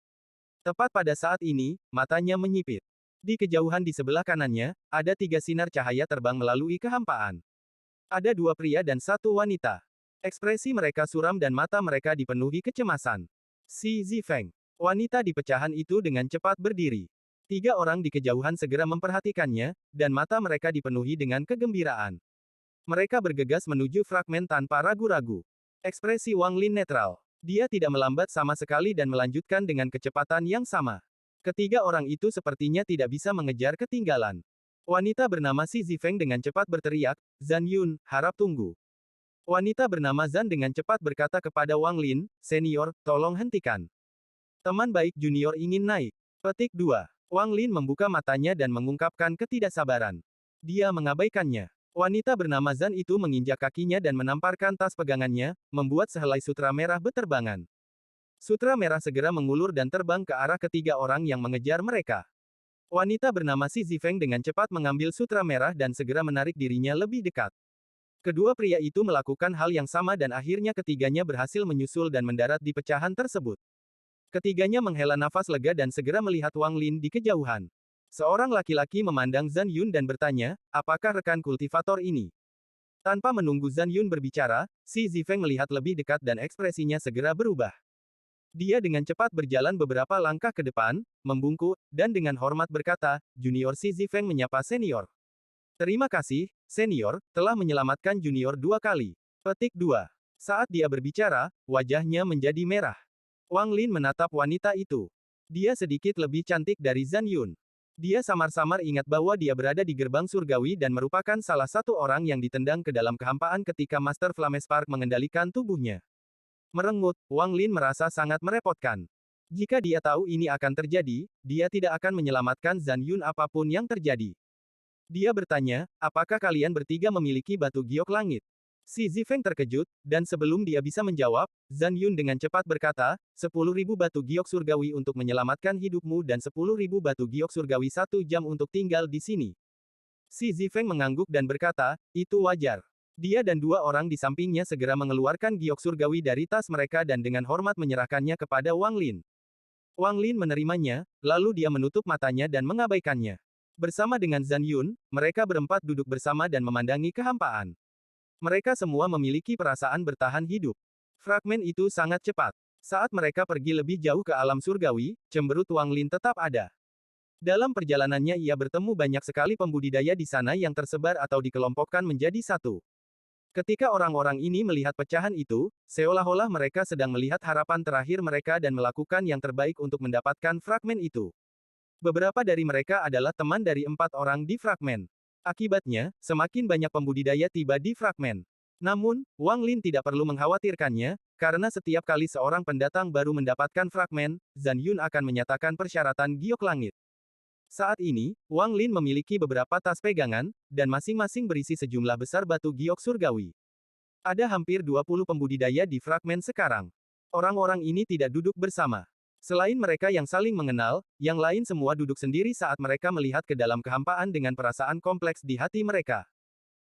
Tepat pada saat ini, matanya menyipit. Di kejauhan di sebelah kanannya, ada 3 sinar cahaya terbang melalui kehampaan. Ada 2 pria dan 1 wanita. Ekspresi mereka suram dan mata mereka dipenuhi kecemasan. Si Zifeng. Wanita di pecahan itu dengan cepat berdiri. 3 orang di kejauhan segera memperhatikannya, dan mata mereka dipenuhi dengan kegembiraan. Mereka bergegas menuju fragmen tanpa ragu-ragu. Ekspresi Wang Lin netral. Dia tidak melambat sama sekali dan melanjutkan dengan kecepatan yang sama. Ketiga orang itu sepertinya tidak bisa mengejar ketinggalan. Wanita bernama Si Zifeng dengan cepat berteriak, "Zhan Yun, harap tunggu." Wanita bernama Zhan dengan cepat berkata kepada Wang Lin, "Senior, tolong hentikan. Teman baik junior ingin naik." Petik 2. Wang Lin membuka matanya dan mengungkapkan ketidaksabaran. Dia mengabaikannya. Wanita bernama Zhan itu menginjak kakinya dan menamparkan tas pegangannya, membuat sehelai sutra merah beterbangan. Sutra merah segera mengulur dan terbang ke arah ketiga orang yang mengejar mereka. Wanita bernama Si Zifeng dengan cepat mengambil sutra merah dan segera menarik dirinya lebih dekat. Kedua pria itu melakukan hal yang sama dan akhirnya ketiganya berhasil menyusul dan mendarat di pecahan tersebut. Ketiganya menghela nafas lega dan segera melihat Wang Lin di kejauhan. Seorang laki-laki memandang Zhan Yun dan bertanya, "Apakah rekan kultivator ini?" Tanpa menunggu Zhan Yun berbicara, Si Zifeng melihat lebih dekat dan ekspresinya segera berubah. Dia dengan cepat berjalan beberapa langkah ke depan, membungkuk, dan dengan hormat berkata, "Junior." Si Zifeng menyapa senior. "Terima kasih, senior, telah menyelamatkan junior 2 kali." Petik 2. Saat dia berbicara, wajahnya menjadi merah. Wang Lin menatap wanita itu. Dia sedikit lebih cantik dari Zhan Yun. Dia samar-samar ingat bahwa dia berada di gerbang surgawi dan merupakan salah satu orang yang ditendang ke dalam kehampaan ketika Master Flamespark mengendalikan tubuhnya. Merengut, Wang Lin merasa sangat merepotkan. Jika dia tahu ini akan terjadi, dia tidak akan menyelamatkan Zhan Yun apapun yang terjadi. Dia bertanya, "Apakah kalian bertiga memiliki batu giok langit?" Si Zifeng terkejut, dan sebelum dia bisa menjawab, Zhan Yun dengan cepat berkata, 10.000 batu giok surgawi untuk menyelamatkan hidupmu dan 10.000 batu giok surgawi 1 jam untuk tinggal di sini." Si Zifeng mengangguk dan berkata, "Itu wajar." Dia dan dua orang di sampingnya segera mengeluarkan giok surgawi dari tas mereka dan dengan hormat menyerahkannya kepada Wang Lin. Wang Lin menerimanya, lalu dia menutup matanya dan mengabaikannya. Bersama dengan Zhan Yun, mereka berempat duduk bersama dan memandangi kehampaan. Mereka semua memiliki perasaan bertahan hidup. Fragmen itu sangat cepat. Saat mereka pergi lebih jauh ke alam surgawi, cemberut Wang Lin tetap ada. Dalam perjalanannya ia bertemu banyak sekali pembudidaya di sana yang tersebar atau dikelompokkan menjadi satu. Ketika orang-orang ini melihat pecahan itu, seolah-olah mereka sedang melihat harapan terakhir mereka dan melakukan yang terbaik untuk mendapatkan fragmen itu. Beberapa dari mereka adalah teman dari 4 orang di fragmen. Akibatnya, semakin banyak pembudidaya tiba di fragmen. Namun, Wang Lin tidak perlu mengkhawatirkannya, karena setiap kali seorang pendatang baru mendapatkan fragmen, Zhan Yun akan menyatakan persyaratan giok langit. Saat ini, Wang Lin memiliki beberapa tas pegangan, dan masing-masing berisi sejumlah besar batu giok surgawi. Ada hampir 20 pembudidaya di fragmen sekarang. Orang-orang ini tidak duduk bersama. Selain mereka yang saling mengenal, yang lain semua duduk sendiri saat mereka melihat ke dalam kehampaan dengan perasaan kompleks di hati mereka.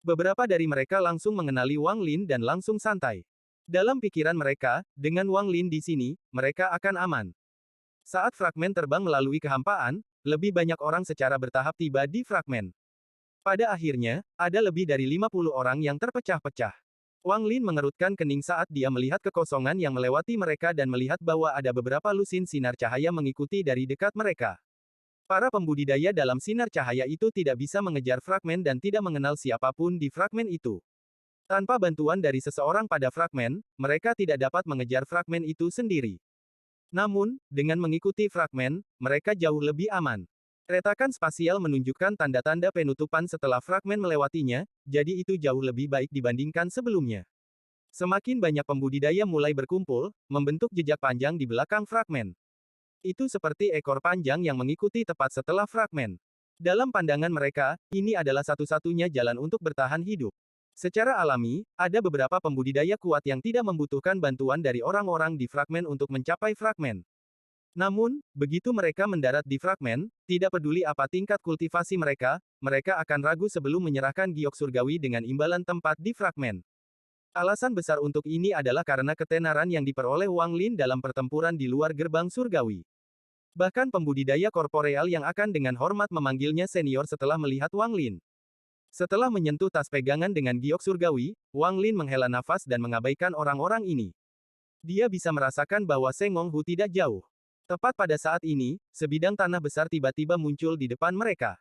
Beberapa dari mereka langsung mengenali Wang Lin dan langsung santai. Dalam pikiran mereka, dengan Wang Lin di sini, mereka akan aman. Saat fragmen terbang melalui kehampaan, lebih banyak orang secara bertahap tiba di fragmen. Pada akhirnya, ada lebih dari 50 orang yang terpecah-pecah. Wang Lin mengerutkan kening saat dia melihat kekosongan yang melewati mereka dan melihat bahwa ada beberapa lusin sinar cahaya mengikuti dari dekat mereka. Para pembudidaya dalam sinar cahaya itu tidak bisa mengejar fragmen dan tidak mengenal siapapun di fragmen itu. Tanpa bantuan dari seseorang pada fragmen, mereka tidak dapat mengejar fragmen itu sendiri. Namun, dengan mengikuti fragmen, mereka jauh lebih aman. Retakan spasial menunjukkan tanda-tanda penutupan setelah fragmen melewatinya, jadi itu jauh lebih baik dibandingkan sebelumnya. Semakin banyak pembudidaya mulai berkumpul, membentuk jejak panjang di belakang fragmen. Itu seperti ekor panjang yang mengikuti tepat setelah fragmen. Dalam pandangan mereka, ini adalah satu-satunya jalan untuk bertahan hidup. Secara alami, ada beberapa pembudidaya kuat yang tidak membutuhkan bantuan dari orang-orang di fragmen untuk mencapai fragmen. Namun, begitu mereka mendarat di fragmen, tidak peduli apa tingkat kultivasi mereka, mereka akan ragu sebelum menyerahkan giok surgawi dengan imbalan tempat di fragmen. Alasan besar untuk ini adalah karena ketenaran yang diperoleh Wang Lin dalam pertempuran di luar gerbang surgawi. Bahkan pembudidaya korporeal yang akan dengan hormat memanggilnya senior setelah melihat Wang Lin. Setelah menyentuh tas pegangan dengan giok surgawi, Wang Lin menghela nafas dan mengabaikan orang-orang ini. Dia bisa merasakan bahwa Seng Honghu tidak jauh. Tepat pada saat ini, sebidang tanah besar tiba-tiba muncul di depan mereka.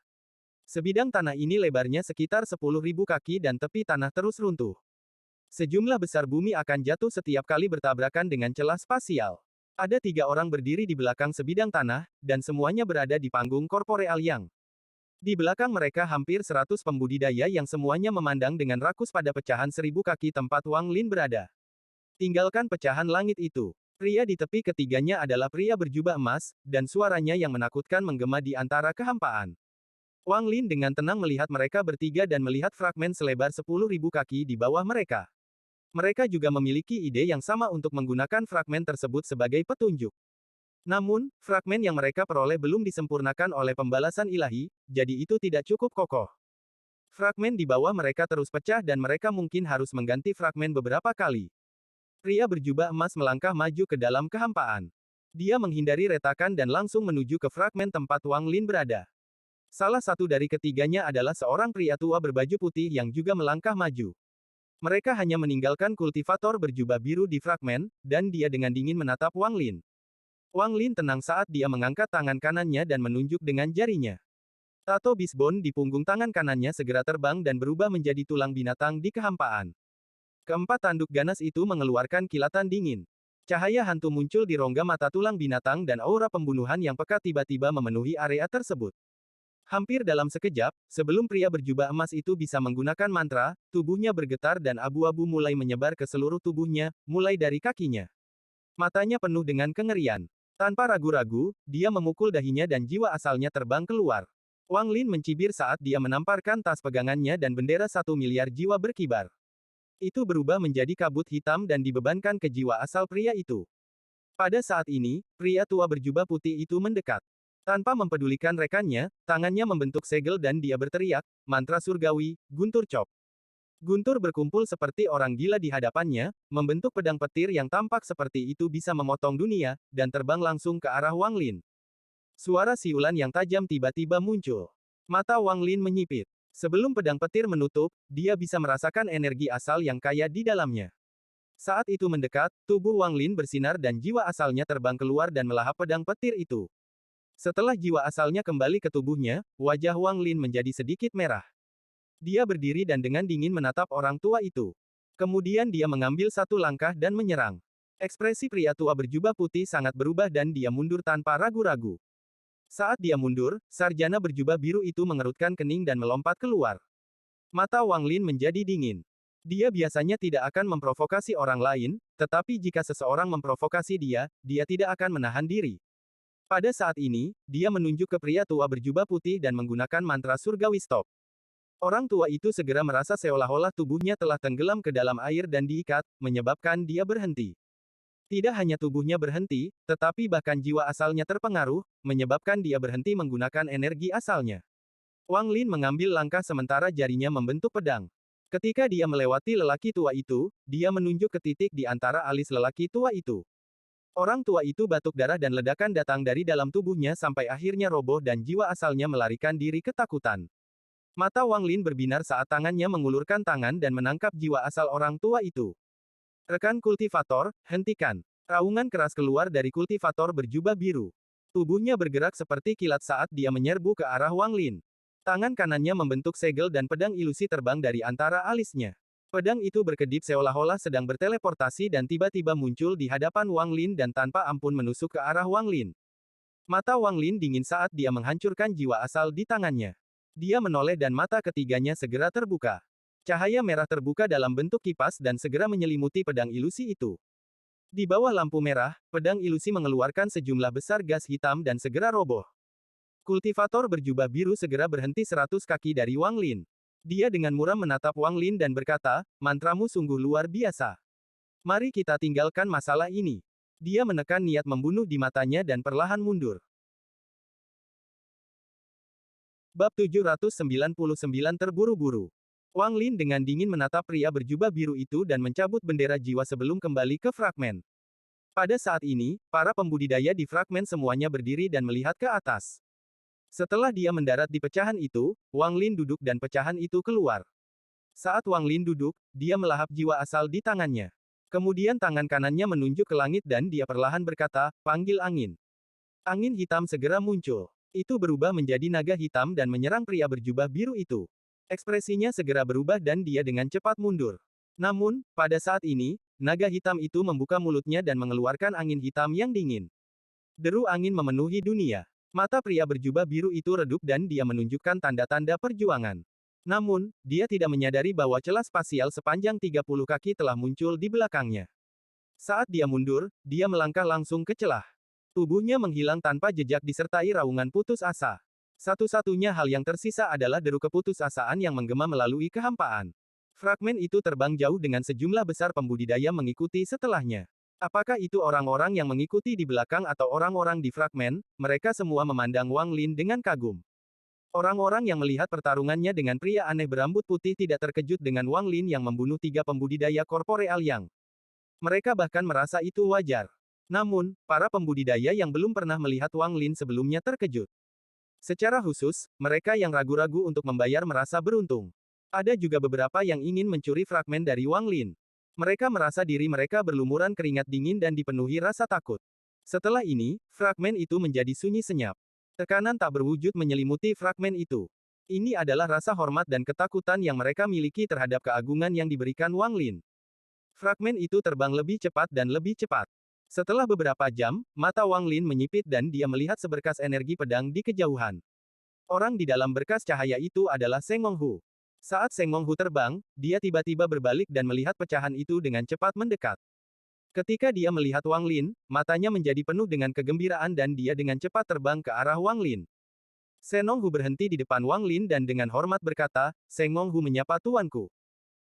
Sebidang tanah ini lebarnya sekitar 10.000 kaki dan tepi tanah terus runtuh. Sejumlah besar bumi akan jatuh setiap kali bertabrakan dengan celah spasial. Ada 3 orang berdiri di belakang sebidang tanah, dan semuanya berada di panggung korporeal yang. Di belakang mereka hampir 100 pembudidaya yang semuanya memandang dengan rakus pada pecahan 1000 kaki tempat Wang Lin berada. Tinggalkan pecahan langit itu. Pria di tepi ketiganya adalah pria berjubah emas, dan suaranya yang menakutkan menggema di antara kehampaan. Wang Lin dengan tenang melihat mereka bertiga dan melihat fragmen selebar 10.000 kaki di bawah mereka. Mereka juga memiliki ide yang sama untuk menggunakan fragmen tersebut sebagai petunjuk. Namun, fragmen yang mereka peroleh belum disempurnakan oleh pembalasan ilahi, jadi itu tidak cukup kokoh. Fragmen di bawah mereka terus pecah dan mereka mungkin harus mengganti fragmen beberapa kali. Pria berjubah emas melangkah maju ke dalam kehampaan. Dia menghindari retakan dan langsung menuju ke fragmen tempat Wang Lin berada. Salah satu dari ketiganya adalah seorang pria tua berbaju putih yang juga melangkah maju. Mereka hanya meninggalkan kultivator berjubah biru di fragmen, dan dia dengan dingin menatap Wang Lin. Wang Lin tenang saat dia mengangkat tangan kanannya dan menunjuk dengan jarinya. Tato bisbon di punggung tangan kanannya segera terbang dan berubah menjadi tulang binatang di kehampaan. Keempat tanduk ganas itu mengeluarkan kilatan dingin. Cahaya hantu muncul di rongga mata tulang binatang dan aura pembunuhan yang pekat tiba-tiba memenuhi area tersebut. Hampir dalam sekejap, sebelum pria berjubah emas itu bisa menggunakan mantra, tubuhnya bergetar dan abu-abu mulai menyebar ke seluruh tubuhnya, mulai dari kakinya. Matanya penuh dengan kengerian. Tanpa ragu-ragu, dia memukul dahinya dan jiwa asalnya terbang keluar. Wang Lin mencibir saat dia menamparkan tas pegangannya dan bendera 1 miliar jiwa berkibar. Itu berubah menjadi kabut hitam dan dibebankan ke jiwa asal pria itu. Pada saat ini, pria tua berjubah putih itu mendekat. Tanpa mempedulikan rekannya, tangannya membentuk segel dan dia berteriak, mantra surgawi, guntur cop. Guntur berkumpul seperti orang gila di hadapannya, membentuk pedang petir yang tampak seperti itu bisa memotong dunia, dan terbang langsung ke arah Wang Lin. Suara siulan yang tajam tiba-tiba muncul. Mata Wang Lin menyipit. Sebelum pedang petir menutup, dia bisa merasakan energi asal yang kaya di dalamnya. Saat itu mendekat, tubuh Wang Lin bersinar dan jiwa asalnya terbang keluar dan melahap pedang petir itu. Setelah jiwa asalnya kembali ke tubuhnya, wajah Wang Lin menjadi sedikit merah. Dia berdiri dan dengan dingin menatap orang tua itu. Kemudian dia mengambil satu langkah dan menyerang. Ekspresi pria tua berjubah putih sangat berubah dan dia mundur tanpa ragu-ragu. Saat dia mundur, sarjana berjubah biru itu mengerutkan kening dan melompat keluar. Mata Wang Lin menjadi dingin. Dia biasanya tidak akan memprovokasi orang lain, tetapi jika seseorang memprovokasi dia, dia tidak akan menahan diri. Pada saat ini, dia menunjuk ke pria tua berjubah putih dan menggunakan mantra surgawi stop. Orang tua itu segera merasa seolah-olah tubuhnya telah tenggelam ke dalam air dan diikat, menyebabkan dia berhenti. Tidak hanya tubuhnya berhenti, tetapi bahkan jiwa asalnya terpengaruh, menyebabkan dia berhenti menggunakan energi asalnya. Wang Lin mengambil langkah sementara jarinya membentuk pedang. Ketika dia melewati lelaki tua itu, dia menunjuk ke titik di antara alis lelaki tua itu. Orang tua itu batuk darah dan ledakan datang dari dalam tubuhnya sampai akhirnya roboh dan jiwa asalnya melarikan diri ketakutan. Mata Wang Lin berbinar saat tangannya mengulurkan tangan dan menangkap jiwa asal orang tua itu. Rekan kultivator, hentikan. Raungan keras keluar dari kultivator berjubah biru. Tubuhnya bergerak seperti kilat saat dia menyerbu ke arah Wang Lin. Tangan kanannya membentuk segel dan pedang ilusi terbang dari antara alisnya. Pedang itu berkedip seolah-olah sedang berteleportasi dan tiba-tiba muncul di hadapan Wang Lin dan tanpa ampun menusuk ke arah Wang Lin. Mata Wang Lin dingin saat dia menghancurkan jiwa asal di tangannya. Dia menoleh dan mata ketiganya segera terbuka. Cahaya merah terbuka dalam bentuk kipas dan segera menyelimuti pedang ilusi itu. Di bawah lampu merah, pedang ilusi mengeluarkan sejumlah besar gas hitam dan segera roboh. Kultivator berjubah biru segera berhenti 100 kaki dari Wang Lin. Dia dengan muram menatap Wang Lin dan berkata, mantramu sungguh luar biasa. Mari kita tinggalkan masalah ini. Dia menekan niat membunuh di matanya dan perlahan mundur. Bab 799 terburu-buru. Wang Lin dengan dingin menatap pria berjubah biru itu dan mencabut bendera jiwa sebelum kembali ke fragmen. Pada saat ini, para pembudidaya di fragmen semuanya berdiri dan melihat ke atas. Setelah dia mendarat di pecahan itu, Wang Lin duduk dan pecahan itu keluar. Saat Wang Lin duduk, dia melahap jiwa asal di tangannya. Kemudian tangan kanannya menunjuk ke langit dan dia perlahan berkata, panggil angin. Angin hitam segera muncul. Itu berubah menjadi naga hitam dan menyerang pria berjubah biru itu. Ekspresinya segera berubah dan dia dengan cepat mundur. Namun, pada saat ini, naga hitam itu membuka mulutnya dan mengeluarkan angin hitam yang dingin. Deru angin memenuhi dunia. Mata pria berjubah biru itu redup dan dia menunjukkan tanda-tanda perjuangan. Namun, dia tidak menyadari bahwa celah spasial sepanjang 30 kaki telah muncul di belakangnya. Saat dia mundur, dia melangkah langsung ke celah. Tubuhnya menghilang tanpa jejak disertai raungan putus asa. Satu-satunya hal yang tersisa adalah deru keputusasaan yang menggema melalui kehampaan. Fragmen itu terbang jauh dengan sejumlah besar pembudidaya mengikuti setelahnya. Apakah itu orang-orang yang mengikuti di belakang atau orang-orang di fragmen? Mereka semua memandang Wang Lin dengan kagum. Orang-orang yang melihat pertarungannya dengan pria aneh berambut putih tidak terkejut dengan Wang Lin yang membunuh 3 pembudidaya korporeal yang. Mereka bahkan merasa itu wajar. Namun, para pembudidaya yang belum pernah melihat Wang Lin sebelumnya terkejut. Secara khusus, mereka yang ragu-ragu untuk membayar merasa beruntung. Ada juga beberapa yang ingin mencuri fragmen dari Wang Lin. Mereka merasa diri mereka berlumuran keringat dingin dan dipenuhi rasa takut. Setelah ini, fragmen itu menjadi sunyi senyap. Tekanan tak berwujud menyelimuti fragmen itu. Ini adalah rasa hormat dan ketakutan yang mereka miliki terhadap keagungan yang diberikan Wang Lin. Fragmen itu terbang lebih cepat dan lebih cepat. Setelah beberapa jam, mata Wang Lin menyipit dan dia melihat seberkas energi pedang di kejauhan. Orang di dalam berkas cahaya itu adalah Seng Menghu. Saat Seng Menghu terbang, dia tiba-tiba berbalik dan melihat pecahan itu dengan cepat mendekat. Ketika dia melihat Wang Lin, matanya menjadi penuh dengan kegembiraan dan dia dengan cepat terbang ke arah Wang Lin. Seng Menghu berhenti di depan Wang Lin dan dengan hormat berkata, Seng Menghu menyapa tuanku.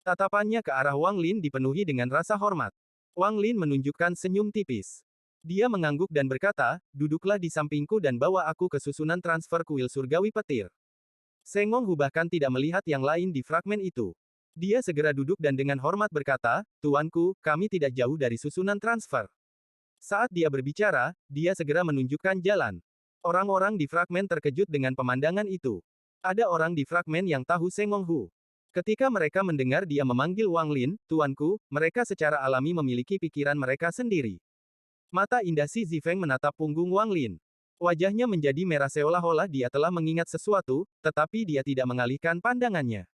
Tatapannya ke arah Wang Lin dipenuhi dengan rasa hormat. Wang Lin menunjukkan senyum tipis. Dia mengangguk dan berkata, duduklah di sampingku dan bawa aku ke susunan transfer kuil surgawi petir. Seng Menghu bahkan tidak melihat yang lain di fragmen itu. Dia segera duduk dan dengan hormat berkata, tuanku, kami tidak jauh dari susunan transfer. Saat dia berbicara, dia segera menunjukkan jalan. Orang-orang di fragmen terkejut dengan pemandangan itu. Ada orang di fragmen yang tahu Seng Menghu. Ketika mereka mendengar dia memanggil Wang Lin, tuanku, mereka secara alami memiliki pikiran mereka sendiri. Mata indah si Zifeng menatap punggung Wang Lin. Wajahnya menjadi merah seolah-olah dia telah mengingat sesuatu, tetapi dia tidak mengalihkan pandangannya.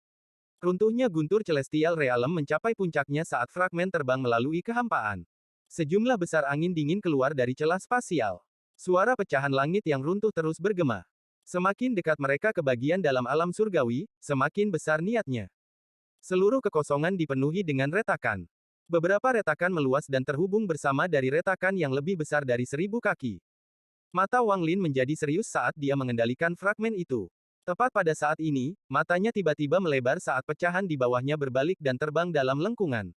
Runtuhnya guntur Celestial Realm mencapai puncaknya saat fragmen terbang melalui kehampaan. Sejumlah besar angin dingin keluar dari celah spasial. Suara pecahan langit yang runtuh terus bergema. Semakin dekat mereka ke bagian dalam alam surgawi, semakin besar niatnya. Seluruh kekosongan dipenuhi dengan retakan. Beberapa retakan meluas dan terhubung bersama dari retakan yang lebih besar dari 1000 kaki. Mata Wang Lin menjadi serius saat dia mengendalikan fragmen itu. Tepat pada saat ini, matanya tiba-tiba melebar saat pecahan di bawahnya berbalik dan terbang dalam lengkungan.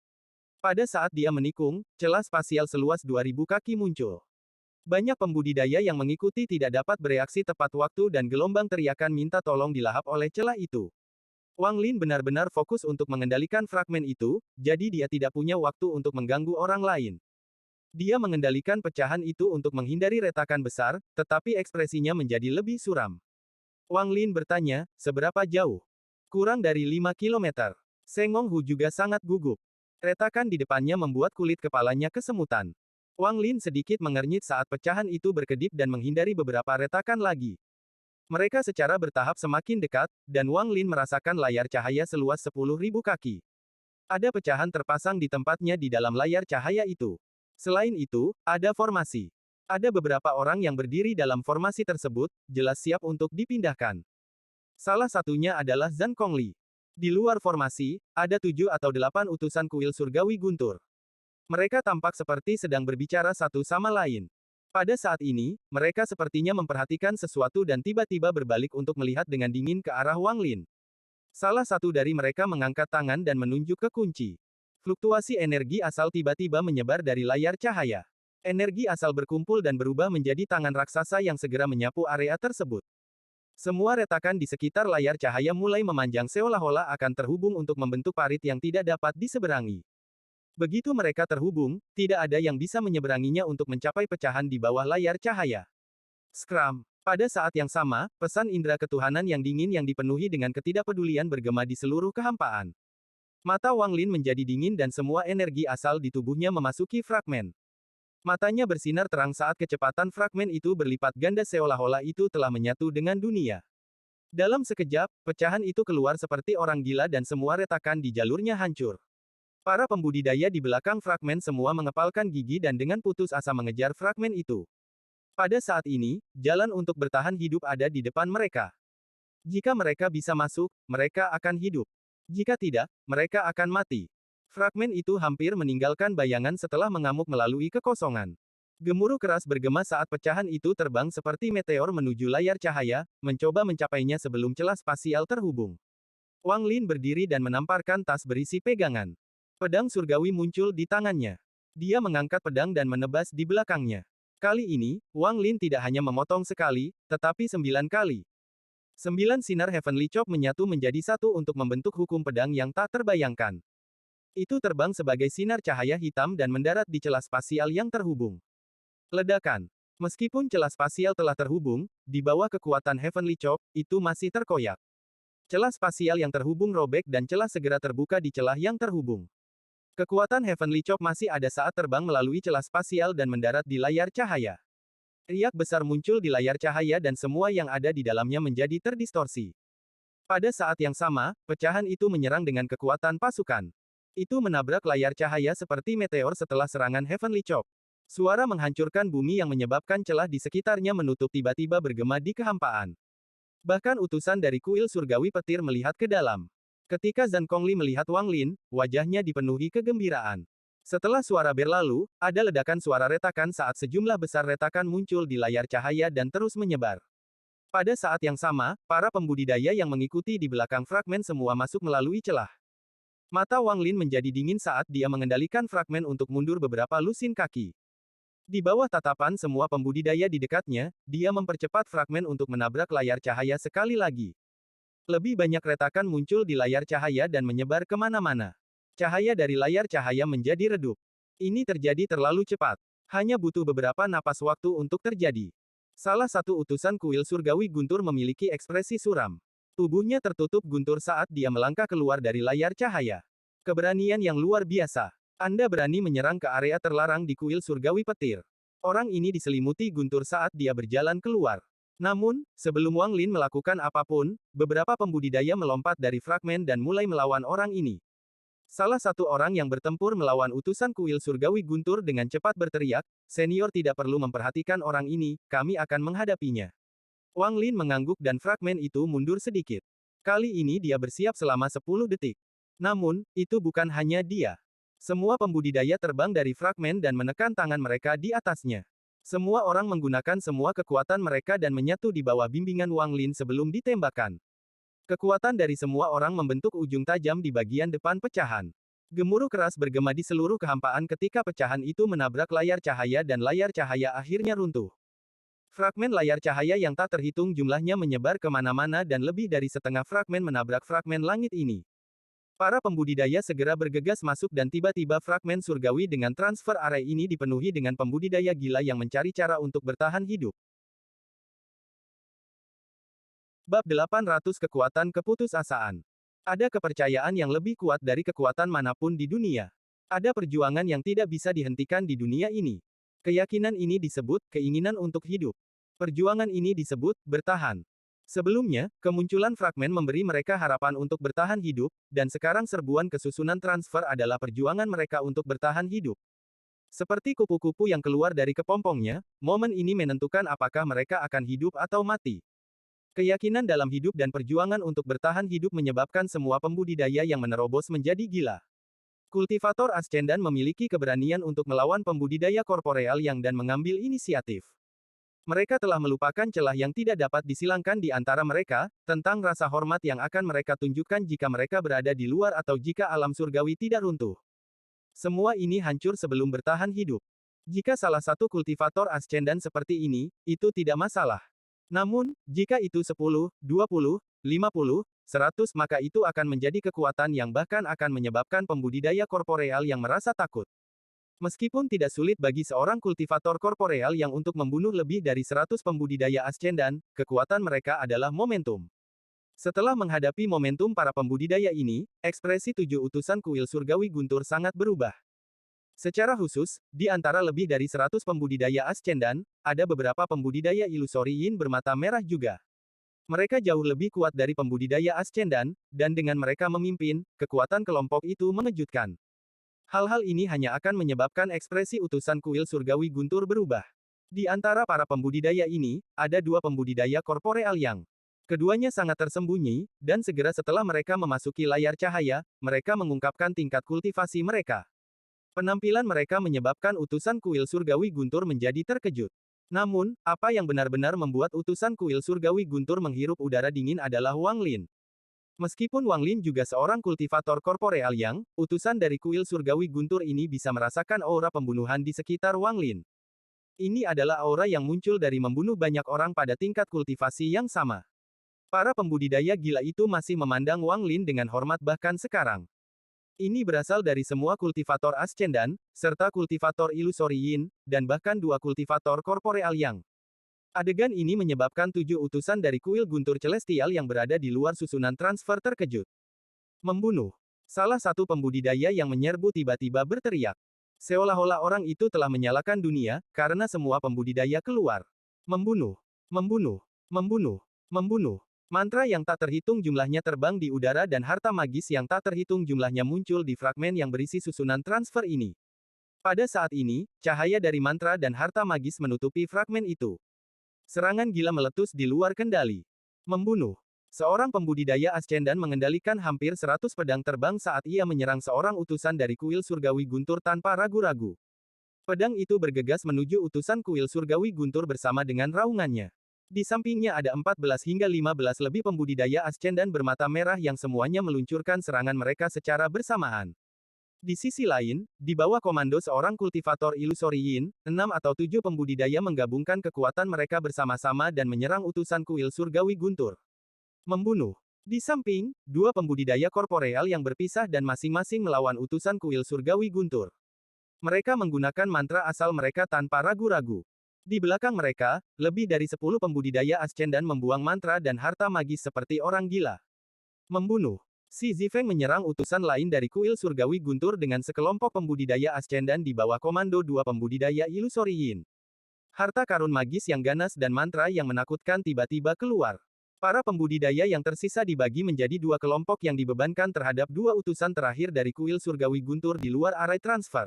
Pada saat dia menikung, celah spasial seluas 2000 kaki muncul. Banyak pembudidaya yang mengikuti tidak dapat bereaksi tepat waktu dan gelombang teriakan minta tolong dilahap oleh celah itu. Wang Lin benar-benar fokus untuk mengendalikan fragmen itu, jadi dia tidak punya waktu untuk mengganggu orang lain. Dia mengendalikan pecahan itu untuk menghindari retakan besar, tetapi ekspresinya menjadi lebih suram. Wang Lin bertanya, seberapa jauh? Kurang dari 5 kilometer. Seng Menghu juga sangat gugup. Retakan di depannya membuat kulit kepalanya kesemutan. Wang Lin sedikit mengernyit saat pecahan itu berkedip dan menghindari beberapa retakan lagi. Mereka secara bertahap semakin dekat, dan Wang Lin merasakan layar cahaya seluas 10.000 kaki. Ada pecahan terpasang di tempatnya di dalam layar cahaya itu. Selain itu, ada formasi. Ada beberapa orang yang berdiri dalam formasi tersebut, jelas siap untuk dipindahkan. Salah satunya adalah Zhang Kongli. Di luar formasi, ada 7 atau 8 utusan kuil surgawi guntur. Mereka tampak seperti sedang berbicara satu sama lain. Pada saat ini, mereka sepertinya memperhatikan sesuatu dan tiba-tiba berbalik untuk melihat dengan dingin ke arah Wang Lin. Salah satu dari mereka mengangkat tangan dan menunjuk ke kunci. Fluktuasi energi asal tiba-tiba menyebar dari layar cahaya. Energi asal berkumpul dan berubah menjadi tangan raksasa yang segera menyapu area tersebut. Semua retakan di sekitar layar cahaya mulai memanjang seolah-olah akan terhubung untuk membentuk parit yang tidak dapat diseberangi. Begitu mereka terhubung, tidak ada yang bisa menyeberanginya untuk mencapai pecahan di bawah layar cahaya. Skram. Pada saat yang sama, pesan indera ketuhanan yang dingin yang dipenuhi dengan ketidakpedulian bergema di seluruh kehampaan. Mata Wang Lin menjadi dingin dan semua energi asal di tubuhnya memasuki fragmen. Matanya bersinar terang saat kecepatan fragmen itu berlipat ganda seolah-olah itu telah menyatu dengan dunia. Dalam sekejap, pecahan itu keluar seperti orang gila dan semua retakan di jalurnya hancur. Para pembudidaya di belakang fragmen semua mengepalkan gigi dan dengan putus asa mengejar fragmen itu. Pada saat ini, jalan untuk bertahan hidup ada di depan mereka. Jika mereka bisa masuk, mereka akan hidup. Jika tidak, mereka akan mati. Fragmen itu hampir meninggalkan bayangan setelah mengamuk melalui kekosongan. Gemuruh keras bergema saat pecahan itu terbang seperti meteor menuju layar cahaya, mencoba mencapainya sebelum celah spasial terhubung. Wang Lin berdiri dan menamparkan tas berisi pegangan. Pedang surgawi muncul di tangannya. Dia mengangkat pedang dan menebas di belakangnya. Kali ini, Wang Lin tidak hanya memotong sekali, tetapi 9 kali. 9 sinar Heavenly Chop menyatu menjadi satu untuk membentuk hukum pedang yang tak terbayangkan. Itu terbang sebagai sinar cahaya hitam dan mendarat di celah spasial yang terhubung. Ledakan. Meskipun celah spasial telah terhubung, di bawah kekuatan Heavenly Chop, itu masih terkoyak. Celah spasial yang terhubung robek dan celah segera terbuka di celah yang terhubung. Kekuatan Heavenly Chop masih ada saat terbang melalui celah spasial dan mendarat di layar cahaya. Riak besar muncul di layar cahaya dan semua yang ada di dalamnya menjadi terdistorsi. Pada saat yang sama, pecahan itu menyerang dengan kekuatan pasukan. Itu menabrak layar cahaya seperti meteor setelah serangan Heavenly Chop. Suara menghancurkan bumi yang menyebabkan celah di sekitarnya menutup tiba-tiba bergema di kehampaan. Bahkan utusan dari kuil surgawi petir melihat ke dalam. Ketika Zhang Kongli melihat Wang Lin, wajahnya dipenuhi kegembiraan. Setelah suara berlalu, ada ledakan suara retakan saat sejumlah besar retakan muncul di layar cahaya dan terus menyebar. Pada saat yang sama, para pembudidaya yang mengikuti di belakang fragmen semua masuk melalui celah. Mata Wang Lin menjadi dingin saat dia mengendalikan fragmen untuk mundur beberapa lusin kaki. Di bawah tatapan semua pembudidaya di dekatnya, dia mempercepat fragmen untuk menabrak layar cahaya sekali lagi. Lebih banyak retakan muncul di layar cahaya dan menyebar kemana-mana. Cahaya dari layar cahaya menjadi redup. Ini terjadi terlalu cepat. Hanya butuh beberapa napas waktu untuk terjadi. Salah satu utusan kuil surgawi guntur memiliki ekspresi suram. Tubuhnya tertutup guntur saat dia melangkah keluar dari layar cahaya. Keberanian yang luar biasa. Anda berani menyerang ke area terlarang di kuil surgawi petir. Orang ini diselimuti guntur saat dia berjalan keluar. Namun, sebelum Wang Lin melakukan apapun, beberapa pembudidaya melompat dari fragmen dan mulai melawan orang ini. Salah satu orang yang bertempur melawan utusan kuil surgawi guntur dengan cepat berteriak, "Senior tidak perlu memperhatikan orang ini, kami akan menghadapinya." Wang Lin mengangguk dan fragmen itu mundur sedikit. Kali ini dia bersiap selama 10 detik. Namun, itu bukan hanya dia. Semua pembudidaya terbang dari fragmen dan menekan tangan mereka di atasnya. Semua orang menggunakan semua kekuatan mereka dan menyatu di bawah bimbingan Wang Lin sebelum ditembakkan. Kekuatan dari semua orang membentuk ujung tajam di bagian depan pecahan. Gemuruh keras bergema di seluruh kehampaan ketika pecahan itu menabrak layar cahaya dan layar cahaya akhirnya runtuh. Fragmen layar cahaya yang tak terhitung jumlahnya menyebar kemana-mana dan lebih dari setengah fragmen menabrak fragmen langit ini. Para pembudidaya segera bergegas masuk dan tiba-tiba fragmen surgawi dengan transfer array ini dipenuhi dengan pembudidaya gila yang mencari cara untuk bertahan hidup. Bab 800 Kekuatan Keputusasaan. Ada kepercayaan yang lebih kuat dari kekuatan manapun di dunia. Ada perjuangan yang tidak bisa dihentikan di dunia ini. Keyakinan ini disebut keinginan untuk hidup. Perjuangan ini disebut bertahan. Sebelumnya, kemunculan fragmen memberi mereka harapan untuk bertahan hidup, dan sekarang serbuan kesusunan transfer adalah perjuangan mereka untuk bertahan hidup. Seperti kupu-kupu yang keluar dari kepompongnya, momen ini menentukan apakah mereka akan hidup atau mati. Keyakinan dalam hidup dan perjuangan untuk bertahan hidup menyebabkan semua pembudidaya yang menerobos menjadi gila. Kultivator Ascendan memiliki keberanian untuk melawan pembudidaya korporeal yang dan mengambil inisiatif. Mereka telah melupakan celah yang tidak dapat disilangkan di antara mereka, tentang rasa hormat yang akan mereka tunjukkan jika mereka berada di luar atau jika alam surgawi tidak runtuh. Semua ini hancur sebelum bertahan hidup. Jika salah satu kultivator ascendan seperti ini, itu tidak masalah. Namun, jika itu 10, 20, 50, 100 maka itu akan menjadi kekuatan yang bahkan akan menyebabkan pembudidaya korporeal yang merasa takut. Meskipun tidak sulit bagi seorang kultivator korporeal yang untuk membunuh lebih dari 100 pembudidaya ascendan, kekuatan mereka adalah momentum. Setelah menghadapi momentum para pembudidaya ini, ekspresi 7 utusan kuil surgawi guntur sangat berubah. Secara khusus, di antara lebih dari 100 pembudidaya ascendan, ada beberapa pembudidaya ilusori yin bermata merah juga. Mereka jauh lebih kuat dari pembudidaya ascendan, dan dengan mereka memimpin, kekuatan kelompok itu mengejutkan. Hal-hal ini hanya akan menyebabkan ekspresi utusan kuil surgawi guntur berubah. Di antara para pembudidaya ini, ada dua pembudidaya korporeal yang keduanya sangat tersembunyi, dan segera setelah mereka memasuki layar cahaya, mereka mengungkapkan tingkat kultivasi mereka. Penampilan mereka menyebabkan utusan kuil surgawi guntur menjadi terkejut. Namun, apa yang benar-benar membuat utusan kuil surgawi guntur menghirup udara dingin adalah Wang Lin. Meskipun Wang Lin juga seorang kultivator korporeal yang, utusan dari kuil surgawi guntur ini bisa merasakan aura pembunuhan di sekitar Wang Lin. Ini adalah aura yang muncul dari membunuh banyak orang pada tingkat kultivasi yang sama. Para pembudidaya gila itu masih memandang Wang Lin dengan hormat bahkan sekarang. Ini berasal dari semua kultivator ascendan, serta kultivator ilusori yin, dan bahkan dua kultivator korporeal yang. Adegan ini menyebabkan 7 utusan dari kuil guntur celestial yang berada di luar susunan transfer terkejut. Membunuh. Salah satu pembudidaya yang menyerbu tiba-tiba berteriak. Seolah-olah orang itu telah menyalakan dunia, karena semua pembudidaya keluar. Membunuh. Membunuh. Membunuh. Membunuh. Mantra yang tak terhitung jumlahnya terbang di udara dan harta magis yang tak terhitung jumlahnya muncul di fragmen yang berisi susunan transfer ini. Pada saat ini, cahaya dari mantra dan harta magis menutupi fragmen itu. Serangan gila meletus di luar kendali. Membunuh. Seorang pembudidaya ascendan mengendalikan hampir 100 pedang terbang saat ia menyerang seorang utusan dari kuil surgawi guntur tanpa ragu-ragu. Pedang itu bergegas menuju utusan kuil surgawi guntur bersama dengan raungannya. Di sampingnya ada 14 hingga 15 lebih pembudidaya ascendan bermata merah yang semuanya meluncurkan serangan mereka secara bersamaan. Di sisi lain, di bawah komando seorang kultivator ilusori yin, 6 atau 7 pembudidaya menggabungkan kekuatan mereka bersama-sama dan menyerang utusan kuil surgawi guntur. Membunuh. Di samping, 2 pembudidaya korporeal yang berpisah dan masing-masing melawan utusan kuil surgawi guntur. Mereka menggunakan mantra asal mereka tanpa ragu-ragu. Di belakang mereka, lebih dari 10 pembudidaya ascendan membuang mantra dan harta magis seperti orang gila. Membunuh. Xi Zifeng menyerang utusan lain dari kuil surgawi guntur dengan sekelompok pembudidaya ascendan di bawah komando 2 pembudidaya ilusori yin. Harta karun magis yang ganas dan mantra yang menakutkan tiba-tiba keluar. Para pembudidaya yang tersisa dibagi menjadi 2 kelompok yang dibebankan terhadap 2 utusan terakhir dari kuil surgawi guntur di luar area transfer.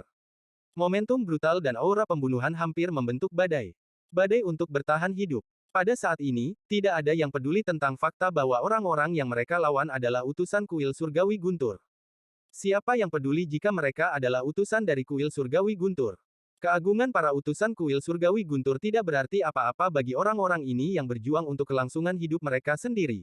Momentum brutal dan aura pembunuhan hampir membentuk badai. Badai untuk bertahan hidup. Pada saat ini, tidak ada yang peduli tentang fakta bahwa orang-orang yang mereka lawan adalah utusan kuil surgawi guntur. Siapa yang peduli jika mereka adalah utusan dari kuil surgawi guntur? Keagungan para utusan kuil surgawi guntur tidak berarti apa-apa bagi orang-orang ini yang berjuang untuk kelangsungan hidup mereka sendiri.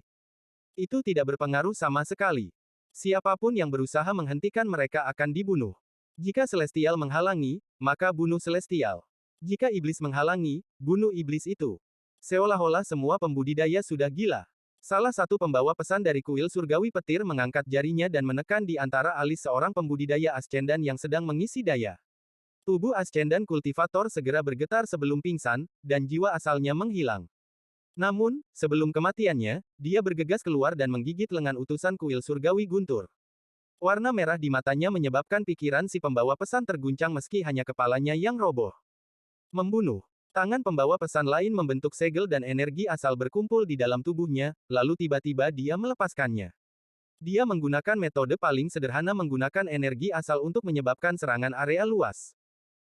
Itu tidak berpengaruh sama sekali. Siapapun yang berusaha menghentikan mereka akan dibunuh. Jika Celestial menghalangi, maka bunuh Celestial. Jika iblis menghalangi, bunuh iblis itu. Seolah-olah semua pembudidaya sudah gila. Salah satu pembawa pesan dari kuil surgawi petir mengangkat jarinya dan menekan di antara alis seorang pembudidaya ascendan yang sedang mengisi daya. Tubuh ascendan kultivator segera bergetar sebelum pingsan, dan jiwa asalnya menghilang. Namun, sebelum kematiannya, dia bergegas keluar dan menggigit lengan utusan kuil surgawi guntur. Warna merah di matanya menyebabkan pikiran si pembawa pesan terguncang meski hanya kepalanya yang roboh. Membunuh. Tangan pembawa pesan lain membentuk segel dan energi asal berkumpul di dalam tubuhnya, lalu tiba-tiba dia melepaskannya. Dia menggunakan metode paling sederhana menggunakan energi asal untuk menyebabkan serangan area luas.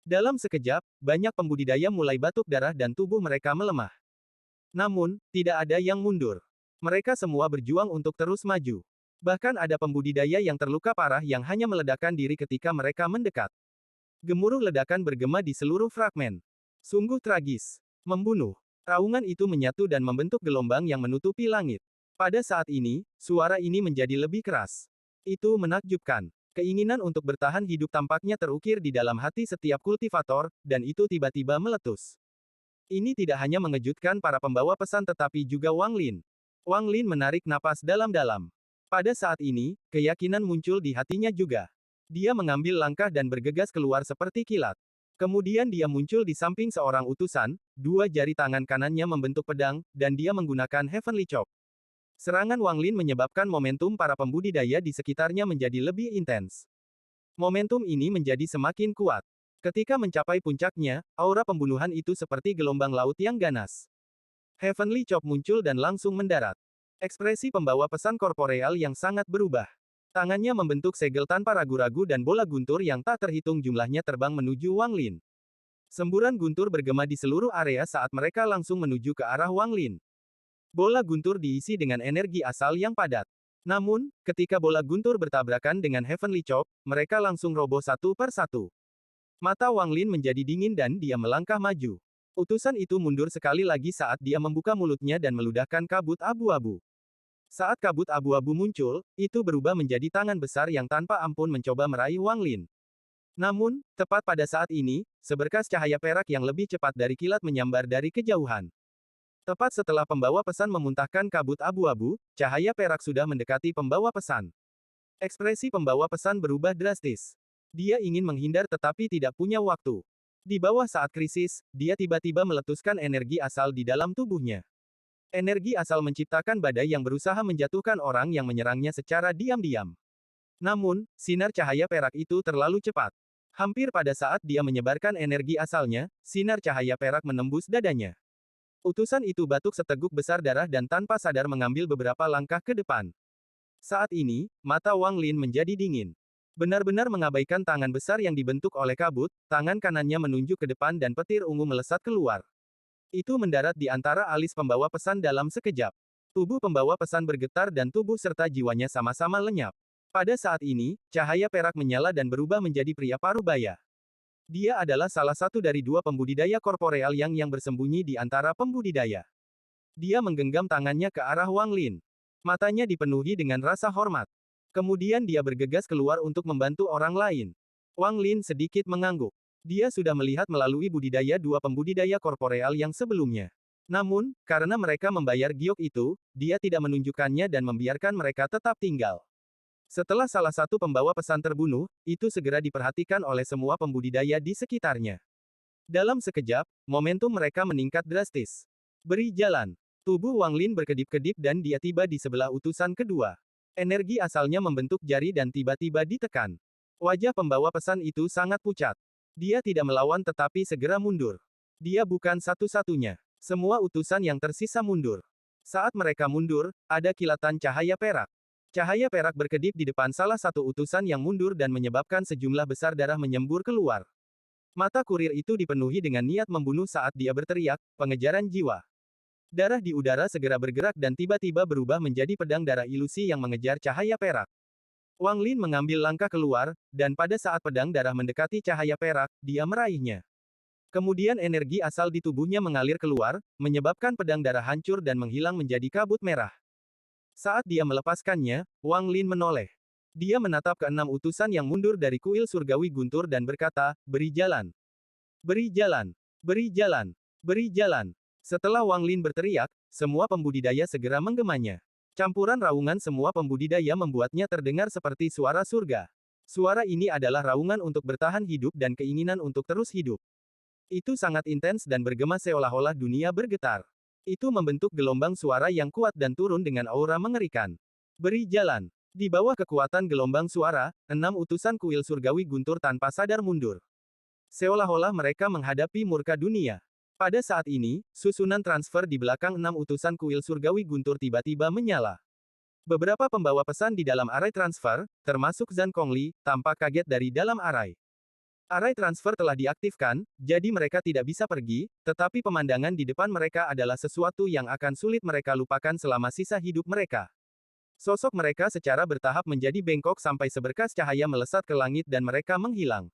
Dalam sekejap, banyak pembudidaya mulai batuk darah dan tubuh mereka melemah. Namun, tidak ada yang mundur. Mereka semua berjuang untuk terus maju. Bahkan ada pembudidaya yang terluka parah yang hanya meledakkan diri ketika mereka mendekat. Gemuruh ledakan bergema di seluruh fragmen. Sungguh tragis. Membunuh. Raungan itu menyatu dan membentuk gelombang yang menutupi langit. Pada saat ini, suara ini menjadi lebih keras. Itu menakjubkan. Keinginan untuk bertahan hidup tampaknya terukir di dalam hati setiap kultivator, dan itu tiba-tiba meletus. Ini tidak hanya mengejutkan para pembawa pesan tetapi juga Wang Lin. Wang Lin menarik napas dalam-dalam. Pada saat ini, keyakinan muncul di hatinya juga. Dia mengambil langkah dan bergegas keluar seperti kilat. Kemudian dia muncul di samping seorang utusan, 2 jari tangan kanannya membentuk pedang, dan dia menggunakan Heavenly Chop. Serangan Wang Lin menyebabkan momentum para pembudidaya di sekitarnya menjadi lebih intens. Momentum ini menjadi semakin kuat. Ketika mencapai puncaknya, aura pembunuhan itu seperti gelombang laut yang ganas. Heavenly Chop muncul dan langsung mendarat. Ekspresi pembawa pesan korporeal yang sangat berubah. Tangannya membentuk segel tanpa ragu-ragu dan bola guntur yang tak terhitung jumlahnya terbang menuju Wang Lin. Semburan guntur bergema di seluruh area saat mereka langsung menuju ke arah Wang Lin. Bola guntur diisi dengan energi asal yang padat. Namun, ketika bola guntur bertabrakan dengan Heavenly Chop, mereka langsung roboh satu per satu. Mata Wang Lin menjadi dingin dan dia melangkah maju. Utusan itu mundur sekali lagi saat dia membuka mulutnya dan meludahkan kabut abu-abu. Saat kabut abu-abu muncul, itu berubah menjadi tangan besar yang tanpa ampun mencoba meraih Wang Lin. Namun, tepat pada saat ini, seberkas cahaya perak yang lebih cepat dari kilat menyambar dari kejauhan. Tepat setelah pembawa pesan memuntahkan kabut abu-abu, cahaya perak sudah mendekati pembawa pesan. Ekspresi pembawa pesan berubah drastis. Dia ingin menghindar tetapi tidak punya waktu. Di bawah saat krisis, dia tiba-tiba meletuskan energi asal di dalam tubuhnya. Energi asal menciptakan badai yang berusaha menjatuhkan orang yang menyerangnya secara diam-diam. Namun, sinar cahaya perak itu terlalu cepat. Hampir pada saat dia menyebarkan energi asalnya, sinar cahaya perak menembus dadanya. Utusan itu batuk seteguk besar darah dan tanpa sadar mengambil beberapa langkah ke depan. Saat ini, mata Wang Lin menjadi dingin. Benar-benar mengabaikan tangan besar yang dibentuk oleh kabut, tangan kanannya menunjuk ke depan dan petir ungu melesat keluar. Itu mendarat di antara alis pembawa pesan dalam sekejap. Tubuh pembawa pesan bergetar dan tubuh serta jiwanya sama-sama lenyap. Pada saat ini, cahaya perak menyala dan berubah menjadi pria parubaya. Dia adalah salah satu dari dua pembudidaya korporeal yang bersembunyi di antara pembudidaya. Dia menggenggam tangannya ke arah Wang Lin. Matanya dipenuhi dengan rasa hormat. Kemudian dia bergegas keluar untuk membantu orang lain. Wang Lin sedikit mengangguk. Dia sudah melihat melalui budidaya dua pembudidaya korporeal yang sebelumnya. Namun, karena mereka membayar giok itu, dia tidak menunjukkannya dan membiarkan mereka tetap tinggal. Setelah salah satu pembawa pesan terbunuh, itu segera diperhatikan oleh semua pembudidaya di sekitarnya. Dalam sekejap, momentum mereka meningkat drastis. Beri jalan. Tubuh Wang Lin berkedip-kedip dan dia tiba di sebelah utusan kedua. Energi asalnya membentuk jari dan tiba-tiba ditekan. Wajah pembawa pesan itu sangat pucat. Dia tidak melawan tetapi segera mundur. Dia bukan satu-satunya. Semua utusan yang tersisa mundur. Saat mereka mundur, ada kilatan cahaya perak. Cahaya perak berkedip di depan salah satu utusan yang mundur dan menyebabkan sejumlah besar darah menyembur keluar. Mata kurir itu dipenuhi dengan niat membunuh saat dia berteriak, pengejaran jiwa. Darah di udara segera bergerak dan tiba-tiba berubah menjadi pedang darah ilusi yang mengejar cahaya perak. Wang Lin mengambil langkah keluar, dan pada saat pedang darah mendekati cahaya perak, dia meraihnya. Kemudian energi asal di tubuhnya mengalir keluar, menyebabkan pedang darah hancur dan menghilang menjadi kabut merah. Saat dia melepaskannya, Wang Lin menoleh. Dia menatap keenam utusan yang mundur dari kuil surgawi guntur dan berkata, beri jalan. Beri jalan. Beri jalan. Beri jalan. Setelah Wang Lin berteriak, semua pembudidaya segera menggemanya. Campuran raungan semua pembudidaya membuatnya terdengar seperti suara surga. Suara ini adalah raungan untuk bertahan hidup dan keinginan untuk terus hidup. Itu sangat intens dan bergema seolah-olah dunia bergetar. Itu membentuk gelombang suara yang kuat dan turun dengan aura mengerikan. Beri jalan. Di bawah kekuatan gelombang suara, 6 utusan kuil surgawi guntur tanpa sadar mundur. Seolah-olah mereka menghadapi murka dunia. Pada saat ini, susunan transfer di belakang 6 utusan kuil surgawi guntur tiba-tiba menyala. Beberapa pembawa pesan di dalam arai transfer, termasuk Zhang Kongli, tampak kaget dari dalam arai. Arai transfer telah diaktifkan, jadi mereka tidak bisa pergi, tetapi pemandangan di depan mereka adalah sesuatu yang akan sulit mereka lupakan selama sisa hidup mereka. Sosok mereka secara bertahap menjadi bengkok sampai seberkas cahaya melesat ke langit dan mereka menghilang.